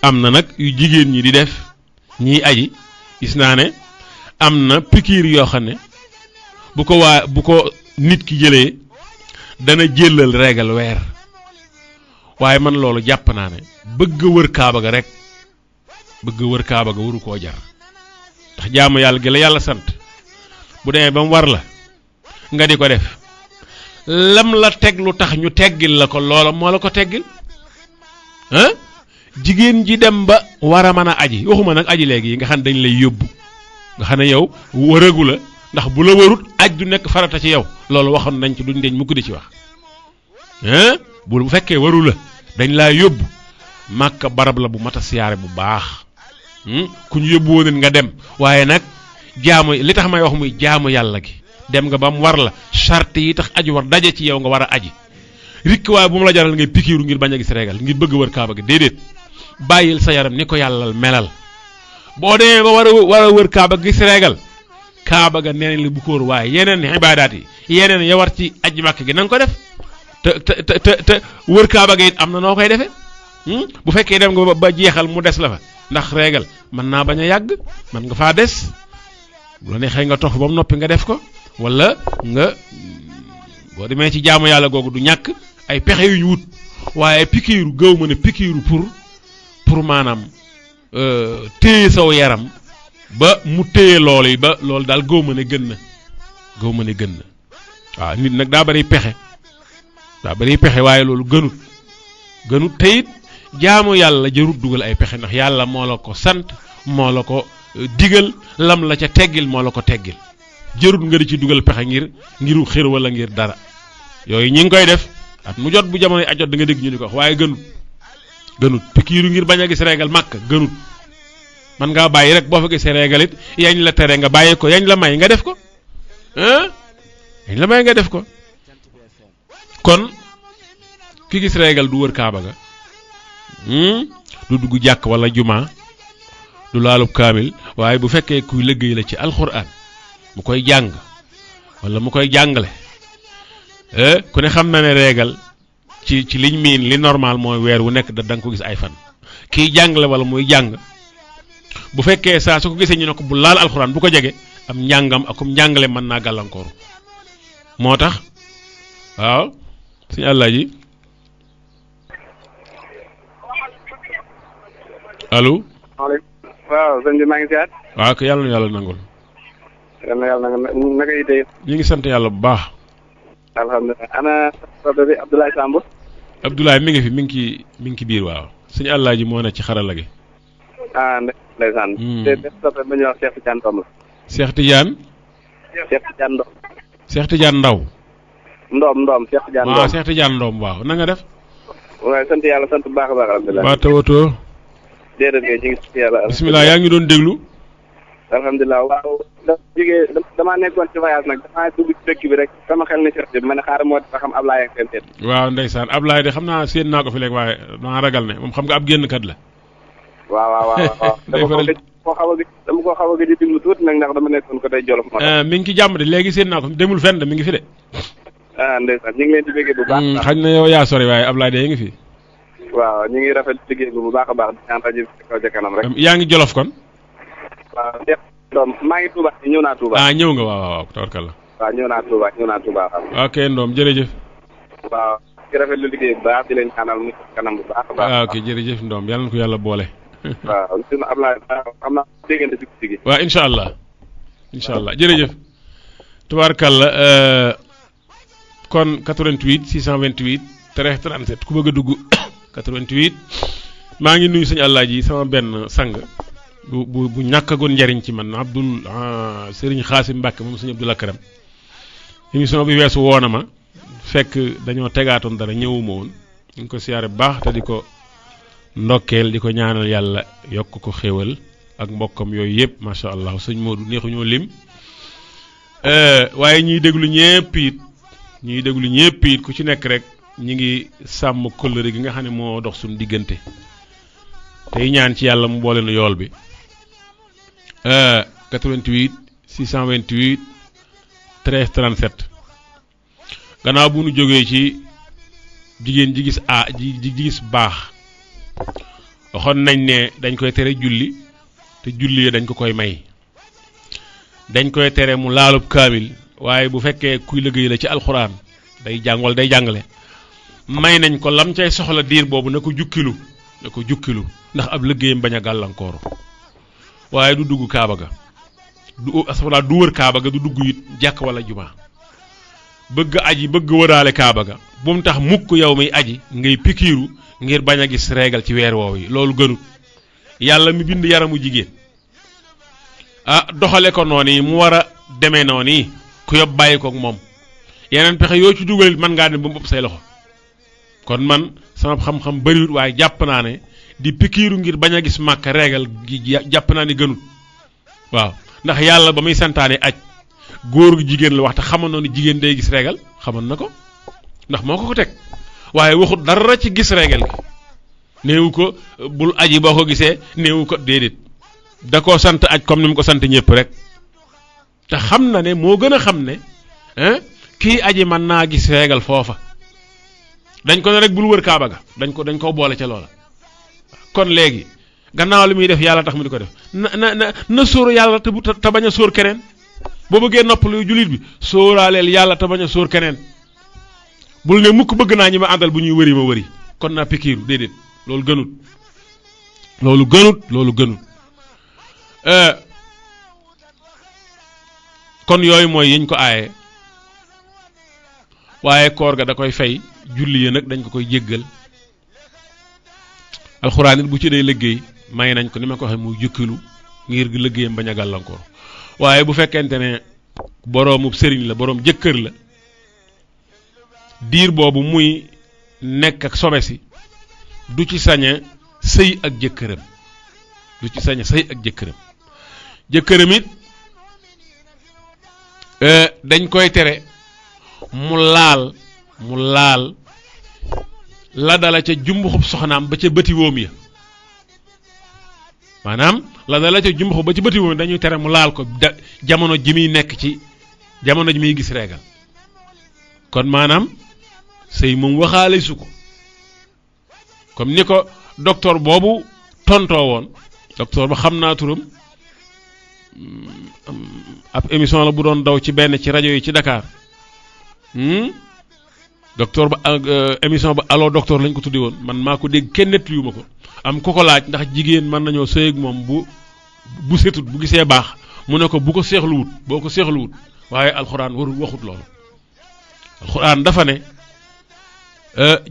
Speaker 3: am na nag yu jigéen ñi di def ñiy aji gis naa ne am na pikiir yoo xam ne bu ko nit ki jëlee dana jëlal régal weer waaye man loolu jàpp naa ne bëgg wër kaaba ga rek waru koo jar ndax jaamu yàlla gi la yàlla sant bu demee ba mu war la nga di ko def lam la teg lu tax ñu teggil la ko loola moo la ko teggil jigéen ji dem ba war a mën a aji waxuma nag aji léegi yi nga xam ne dañ lay yóbbu nga xam ne yow wëragu la ndax bu la warut aj du nekk farata ci yow loolu waxoon nañ ci duñ deñ mukk di ci wax bu fekkee waru la dañ laa yóbbu Màkka barab la bu mat a siyaare bu baax ku ñu yóbbu woon nga dem waaye nag li tax may wax muy jaamu yàlla gi dem nga ba mu war la charte yi tax aji war daje ci yow nga war a aji rikk waaye bu mu la jaral ngay pikiiru ngir bañ a gis régal ngir bëgg wër kaaba gi déedéet bàyyil sa yaram ni ko yàlla melal boo demee ba war a wër kaaba gis régal kaaba ga nee nañ la bu ko wër waaye yeneen ibaadaat yi yeneen ya war ci aji Màkka gi na nga ko def te wër kaaba gi it am na noo koy defee bu fekkee dem nga ba jeexal mu des la fa ndax régal mën naa bañ a yàgg mën nga faa des bu la neexee nga toog ba mu noppi nga def ko wala nga boo demee ci jaamu yàlla googu du ñàkk ay pexe yu ñu wut waaye pikiiru gëw ma ne pikiiru pour maanaam téye saw yaram ba mu téye loolu yi ba loolu daal gëw ma ne gën na waaw nit nag daa bari pexe waaye loolu gënut te it jaamu yàlla jarut dugal ay pexe ndax yàlla moo la ko sant moo la ko digal lam la ca teggil moo la ko teggil jarut nga di ci dugal pexe ngiru xir wala ngir dara yooyu ñi ngi koy def at mu jot bu jamono ajot da nga dégg ñu di ko wax waaye gënut pikiiru ngir bañ a gis régal Màkka gënut man ngaa bàyyi rek boo fa gisee régal it yañ la tere nga bàyyi ko yañ la may nga def ko yañ la may nga def ko kon ki gis régal du wër kaaba ga du dugg jàkk wala juma du laalub kaamil waaye bu fekkee kuy liggéey la ci alxuraan mu koy jàng wala mu koy jàngale ku ne xam na ne régal ci liñ miin li normal mooy weer wu nekk da nga ko gis ay fan kiy jàngale wala muy jàng bu fekkee saa su ko gisee ñu ne ko bu laal alxuraan bu ko jege am njàngam akum njàngale mën naa gàllankooru moo tax waaw suñu àllaaji allo.
Speaker 1: waaw sëñ bi maa ngi siyaat.
Speaker 3: waaw ko yàlla na yàlla nangul.
Speaker 1: yàlla na yàlla nangul naka yi tey.
Speaker 3: ñu ngi sant yàlla bu baax.
Speaker 1: alhamdulilah ana soppe bi Abdoulaye Samb.
Speaker 3: Abdoulaye mi ngi fi mi ngi ci biir waaw suñu àllaaji moo ne ci xarala gi.
Speaker 1: ah ndeysaan. te soppe ba ñuy wax Cheikh Tidiane Ndom la.
Speaker 3: Cheikh Tidiane.
Speaker 1: Cheikh Tidiane Ndom.
Speaker 3: Cheikh Tidiane Ndaw.
Speaker 1: Ndom Cheikh Tidiane Ndom
Speaker 3: waaw Cheikh Tidiane Ndom waaw na nga def.
Speaker 1: waaye sant yàlla sant bu baax a baax alhamdulilah.
Speaker 3: waa tawatoo.
Speaker 1: déedéet kay ñu ngi sant yàlla.
Speaker 3: bisimilah yaa ngi doon déglu.
Speaker 1: alhamdulilah waaw. damaa nekkoon ci voyage nag damaa dugg ci dëkk bi rek sama xel ni Cheikh bi ma ne xaaral moo tax xam Ablaye ak seen seet.
Speaker 3: waaw ndeysaan Ablaye de xam naa séen naa ko fi léegi waaye dama ragal ne moom xam nga ab génnkat la.
Speaker 1: waaw. dama koo xaw a gëj a déglu tuuti nag ndax dama nekkoon ko tey Jolof.
Speaker 3: mi ngi ci jàmm de léegi séen naa ko demul fenn mi ngi fi de.
Speaker 1: ndeysaan ñu ngi leen di bëggee bu baax.
Speaker 3: xañ na yow yaa sori waaye Ablaye de ngi fi.
Speaker 1: waaw ñu ngi rafet liggéey bu baax a baax di ñaan rajo bi ci kaw ca kanam rek.
Speaker 3: yaa ngi Jolof kon.
Speaker 1: waaw Ndoom maa ngi Touba ñëw naa Touba.
Speaker 3: ah ñëw nga waaw tabarkalla.
Speaker 1: waaw ñëw naa Touba waaw.
Speaker 3: ok Ndoom jërëjëf.
Speaker 1: waaw ci rafetlu liggéey bu baax di leen ñaanal mu kanam bu baax a baax.
Speaker 3: ok jërëjëf Ndoom yàlla na ko yàlla boole.
Speaker 1: waaw suñu Ablaye xam naa déggante ci guddi gi.
Speaker 3: waaw incha allah jërëjëf. tabarkalla kon 88 628 13 37 ku bëgg a dugg 88 maa ngi nuyu sëñ Alaaji sama benn sang bu ñàkkagoon njariñ ci man Serigne Xaasim Mbàkke moom sëñ Abdul Akram émission bi weesu woona ma fekk dañoo tegaatoon dara ñëwuma woon ñu ngi ko siyaare bu baax te di ko ndokkeel di ko ñaanal yàlla yokk ko xéewal ak mbokkam yooyu yëpp macha allah sëñ Modou neexuñoo lim waaye ñuy déglu ñëpp it ku ci nekk rek ñi ngi sàmm kóllëre gi nga xam ne moo dox suñu diggante tey ñaan ci yàlla mu boole nu yool bi 88 628 13 37 gannaaw bu nu jógee ci jigéen ji gis ji gis baax waxoon nañ ne dañ koy tere julli te julli dañ ko koy may dañ koy tere mu laalub kaamil waaye bu fekkee kuy liggéey la ci alxuraan day jàngal day jàngale may nañ ko lam cay soxla diir boobu na ko jukkilu ndax ab liggéeyam bañ a gàllankooru waaye du dugg kaaba ga du wër kaaba ga du dugg it jàkk wala juma bëgg aji bëgg wëraale kaaba ga bu mu tax mukk yow mi aji ngay pikiiru ngir bañ a gis reegal ci weer woow yi loolu gënut yàlla mi bind yaramu jigéen doxale ko noonu yi mu war a demee noonu yi ku yob bàyyi koog moom yeneen pexe yoo ci dugal mën ngaa dem ba mu ëpp say loxo kon man sama xam-xam bariwut waaye jàpp naa ne di pikiiru ngir bañ a gis màkk reegal gi jàpp naa ne gënut waaw ndax yàlla ba muy santaane aj góor gi jigéen la wax te xamoon na ni jigéen day gis reegal xamoon na ko ndax moo ko teg waaye waxut dara ci gis reegal gi néewu ko bul aji boo ko gisee néewu ko déedéet da koo sant aj comme ni mu ko sant ñëpp rek te xam na ne moo gën a xam ne kii aji mën naa gis reegal foofa dañ ko ne rek bul wër kaaba ga dañ ko boole ca loola kon léegi gannaaw li muy def yàlla tax mu di ko def na sóor yàlla te bañ a sóor keneen boo bëggee noppalu jullit bi sóoraaleel yàlla te bañ a sóor keneen bul ne mukk bëgg naa ñi ma àndal bu ñuy wëri ma wëri kon naa pikiiru déedéet loolu gënut kon yooyu mooy yiñ ko aaye waaye koor ga da koy fay julli ya nag dañ ko koy jéggal alxuraan it bu ci dee liggéey may nañ ko ni ma ko waxee muy jukkilu ngir gi liggéeyam bañ a gàllankoor waaye bu fekkente ne boroomu sëriñ la boroom jëkkër la diir boobu muy nekk ak sobe si du ci saña sëy ak jëkkëram jëkkëram it dañ koy tere mu laal la dala ca jumbuxub soxnaam ba ca bëti woom ya maanaam la dala ca jumbuxub ba ci bëti woom ya dañuy tere mu laal ko jamono ji muy nekk ci jamono ji muy gis reegal kon maanaam sëy moom waxaale su ko comme ni ko docteur boobu tontoo woon docteur ba xam naa turam ab émission la bu doon daw ci benn ci rajo yi ci Dakar docteur ba émission ba allo docteur lañ ko tuddi woon man maa ko dégg kenn nettaliwu ma ko am ku ko laaj ndax jigéen mën nañoo sëy ak moom bu setut bu gisee baax mu ne ko bu ko seexluwut boo ko seexluwut waaye alxuraan warul waxut loolu alxuraan dafa ne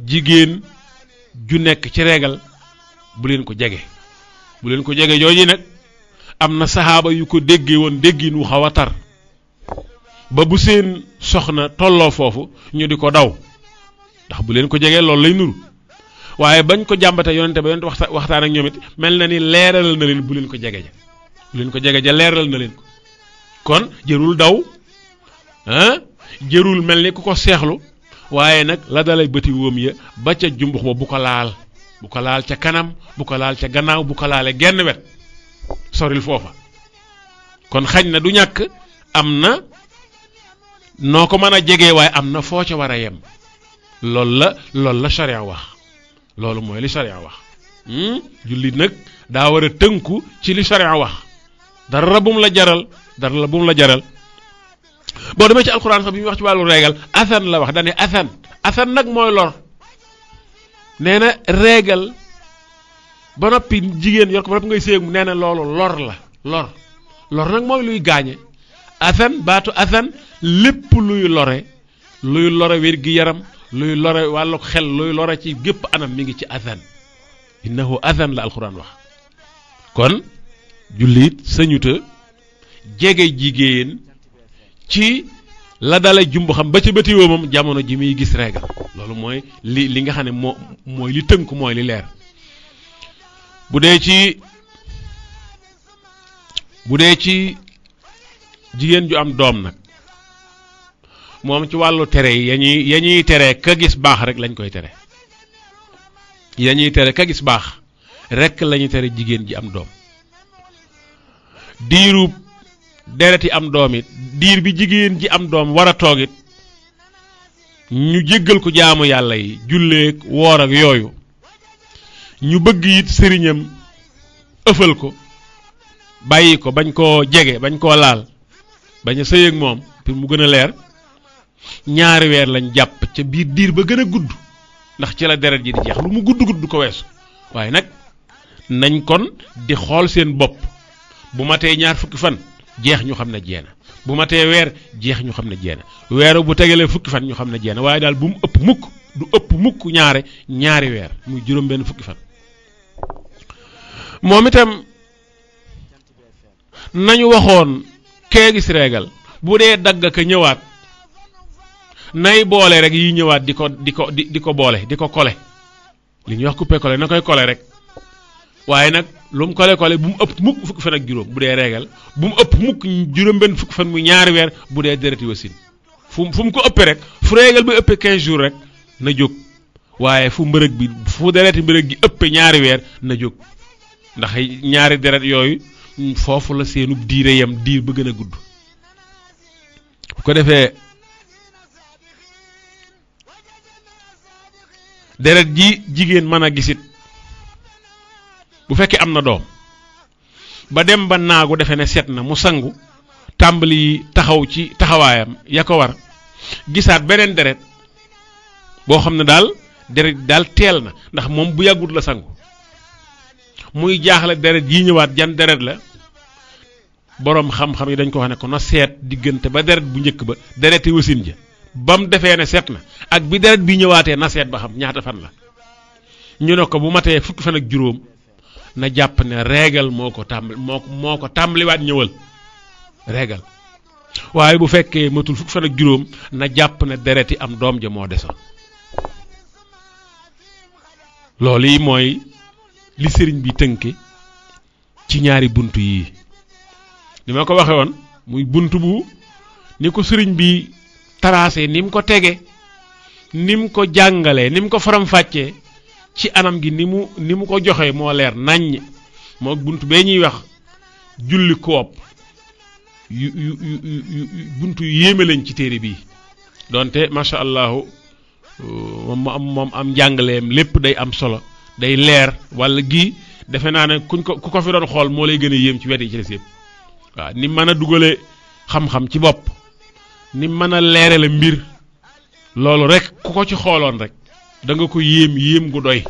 Speaker 3: jigéen ju nekk ci reegal bu leen ko jege jooju nag am na saxaaba yu ko déggee woon déggin wu xaw a tar ba bu seen soxna tolloo foofu ñu di ko daw ndax bu leen ko jegee loolu lay nuru waaye bañ ko jàmbate yonente ba yonente waxtaan ak ñoom it mel na ni leeralal na leen bu leen ko jege ja leeralal na leen ko kon jërul daw jërul mel ni ku ko seexlu waaye nag la dalay bëti wóom ya ba ca jumbux ba bu ko laal ca kanam bu ko laal ca gannaaw bu ko laale genn wet soril foofa kon xañ na du ñàkk am na noo ko mën a jegee waaye am na foo ca war a yem loolu la charia wax loolu mooy li charia wax jullit nag daa war a tënku ci li charia wax dara bu mu la jaral boo demee ci alxuraan sax bi muy wax ci wàllu régal asan la wax dane asan nag mooy lor nee na régal ba noppi jigéen yor ko ba noppi ngay séeg nee na loolu lor la lor nag mooy luy gaañe asan baatu asan lépp luy lore wér gi yaram luy lore wàllu xel luy lore ci gépp anam mi ngi ci asan innahu asan la alxuraan wax kon jullit sañuta jege jigéen ci la dala jumbu xam ba ci bëti woomam jamono ji muy gis régal loolu mooy li nga xam ne mooy li tënk mooy li leer bu dee ci jigéen ju am doom nag moom ci wàllu tere yi ya ñuy tere ka gis baax rek lañ koy tere ya ñuy tere ka gis baax rek lañuy tere jigéen ji am doom diirub dereti am doom it diir bi jigéen ji am doom war a toog it ñu jéggal ko jaamu yàlla yi julleek woor ak yooyu ñu bëgg it sëriñam ëffal ko bàyyi ko bañ koo jege bañ koo laal bañ a sëy ak moom pour mu gën a leer 2 weer lañ jàpp ca biir diir ba gën a gudd ndax ci la deret ji di jeex lu mu gudd du ko weesu waaye nag nañ kon di xool seen bopp bu matee 20 fan jeex ñu xam ne jeena bu matee weer jeex ñu xam ne jeena weeru bu tegalee 20 fan ñu xam ne jeena waaye daal bu mu ëpp mukk du ëpp mukk ñaari weer muy juróom-benn 20 fan moom itam nañu waxoon kee gis régal bu dee dagg ka ñëwaat nay boole rek yi ñëwaat di ko boole di ko kole li ñuy wax coupé kole na koy kole rek waaye nag lu mu kole bu mu ëpp mukk 20 fan ak juróom bu dee régal bu mu ëpp mukk juróom-benn 20 fan muy 2 weer bu dee dereti wasin fu mu ko ëppee rek fu régal bi ëppee 15 jours rek na jóg waaye fu dereti mbërëg gi ëppee 2 weer na jóg ndax ñaari deret yooyu foofu la seenub diire yam diir ba gën a gudd bu ko defee deret ji jigéen mën a gisit bu fekkee am na doom ba dem ba naagu defe ne set na mu sangu tàmbali taxaw ci taxawaayam ya ko war gisaat beneen deret boo xam ne daal deret daal teel na ndax moom bu yàggut la sangu muy jaaxle deret yi ñëwaat jan deret la boroom xam-xam yi dañ ko wax ne ko na seet diggante ba deret bu njëkk ba dereti wasin ja ba mu defee ne set na ak bi deret bi ñëwaatee na seet ba xam ñaata fan la ñu ne ko bu matee 20 fan ak juróom na jàpp ne régal moo ko tàmbaliwaat ñëwal régal waaye bu fekkee matul 20 fan ak juróom na jàpp ne dereti am doom ja moo desoon loolu yi mooy li sëriñ bi tënke ci ñaari bunt yi ni ma ko waxe woon muy bunt bu ni ko sëriñ bi tracé ni mu ko tege ni mu ko jàngalee ni mu ko faram-fàccee ci anam gi ni mu ko joxee moo leer naññ moo bunt bee ñuy wax julli koop yu bunt yu yéeme lañ ci téere bii donte macha allahu moom am njàngaleem lépp day am solo day leer walla gi defe naa ne ku ko fi doon xool moo lay gën a yéem ci wet yi ci des yëpp waaw ni mën a dugale xam-xam ci bopp ni mën a leerale mbir loolu rek ku ko ci xooloon rek da nga ko yéem gu doy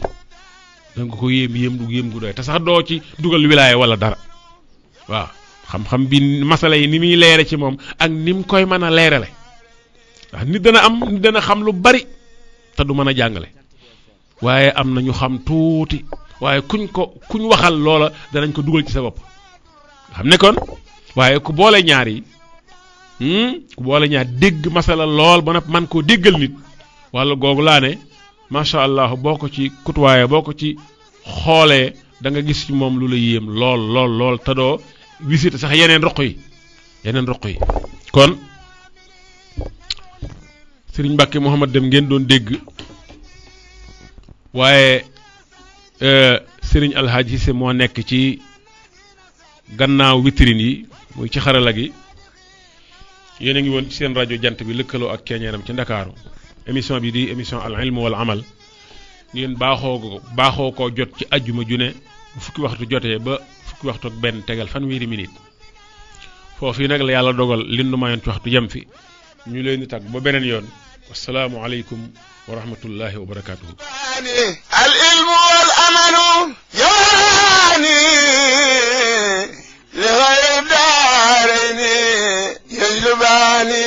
Speaker 3: te sax doo ci dugal wilaaya walla dara waaw xam-xam bi masala yi ni muy leere ci moom ak ni mu koy mën a leerale ndax nit dana xam lu bari te du mën a jàngale waaye am na ñu xam tuuti waaye kuñ waxal loola danañ ko dugal ci sa bopp xam ne kon waaye ku boole ñaar yi dégg masala lool ba nag man koo déggal nit walla googu laa ne macha allah boo ko ci kutwaaye boo ko ci xoolee da nga gis ci moom lu la yéem lool te doo visite sax yeneen roq yi kon Sëriñ Mbàkke Mouhamad Dem ngeen doon dégg waaye Sëriñ Alhaaji Cissé moo nekk ci gannaaw vitrine yi muy ci xarala gi yéen a ngi woon ci seen rajo jant bi lëkkaloo ak keñeeram ci Ndakaaru émission bi di émission al ilm wal amal ngeen baaxoo koo jot ci ajjuma ju ne bu fukki waxtu jotee ba fukki waxtu ak benn tegal fanweeri minute foofii nag la yàlla dogal lindu mayoon ci waxtu yem fi ñu leen di tàgg ba beneen yoon wasalaamu aleykum wa rahmatullahi wa barakatuhu
Speaker 2: al ilmu wal amalu yawani li ghayri daarayni yajlubani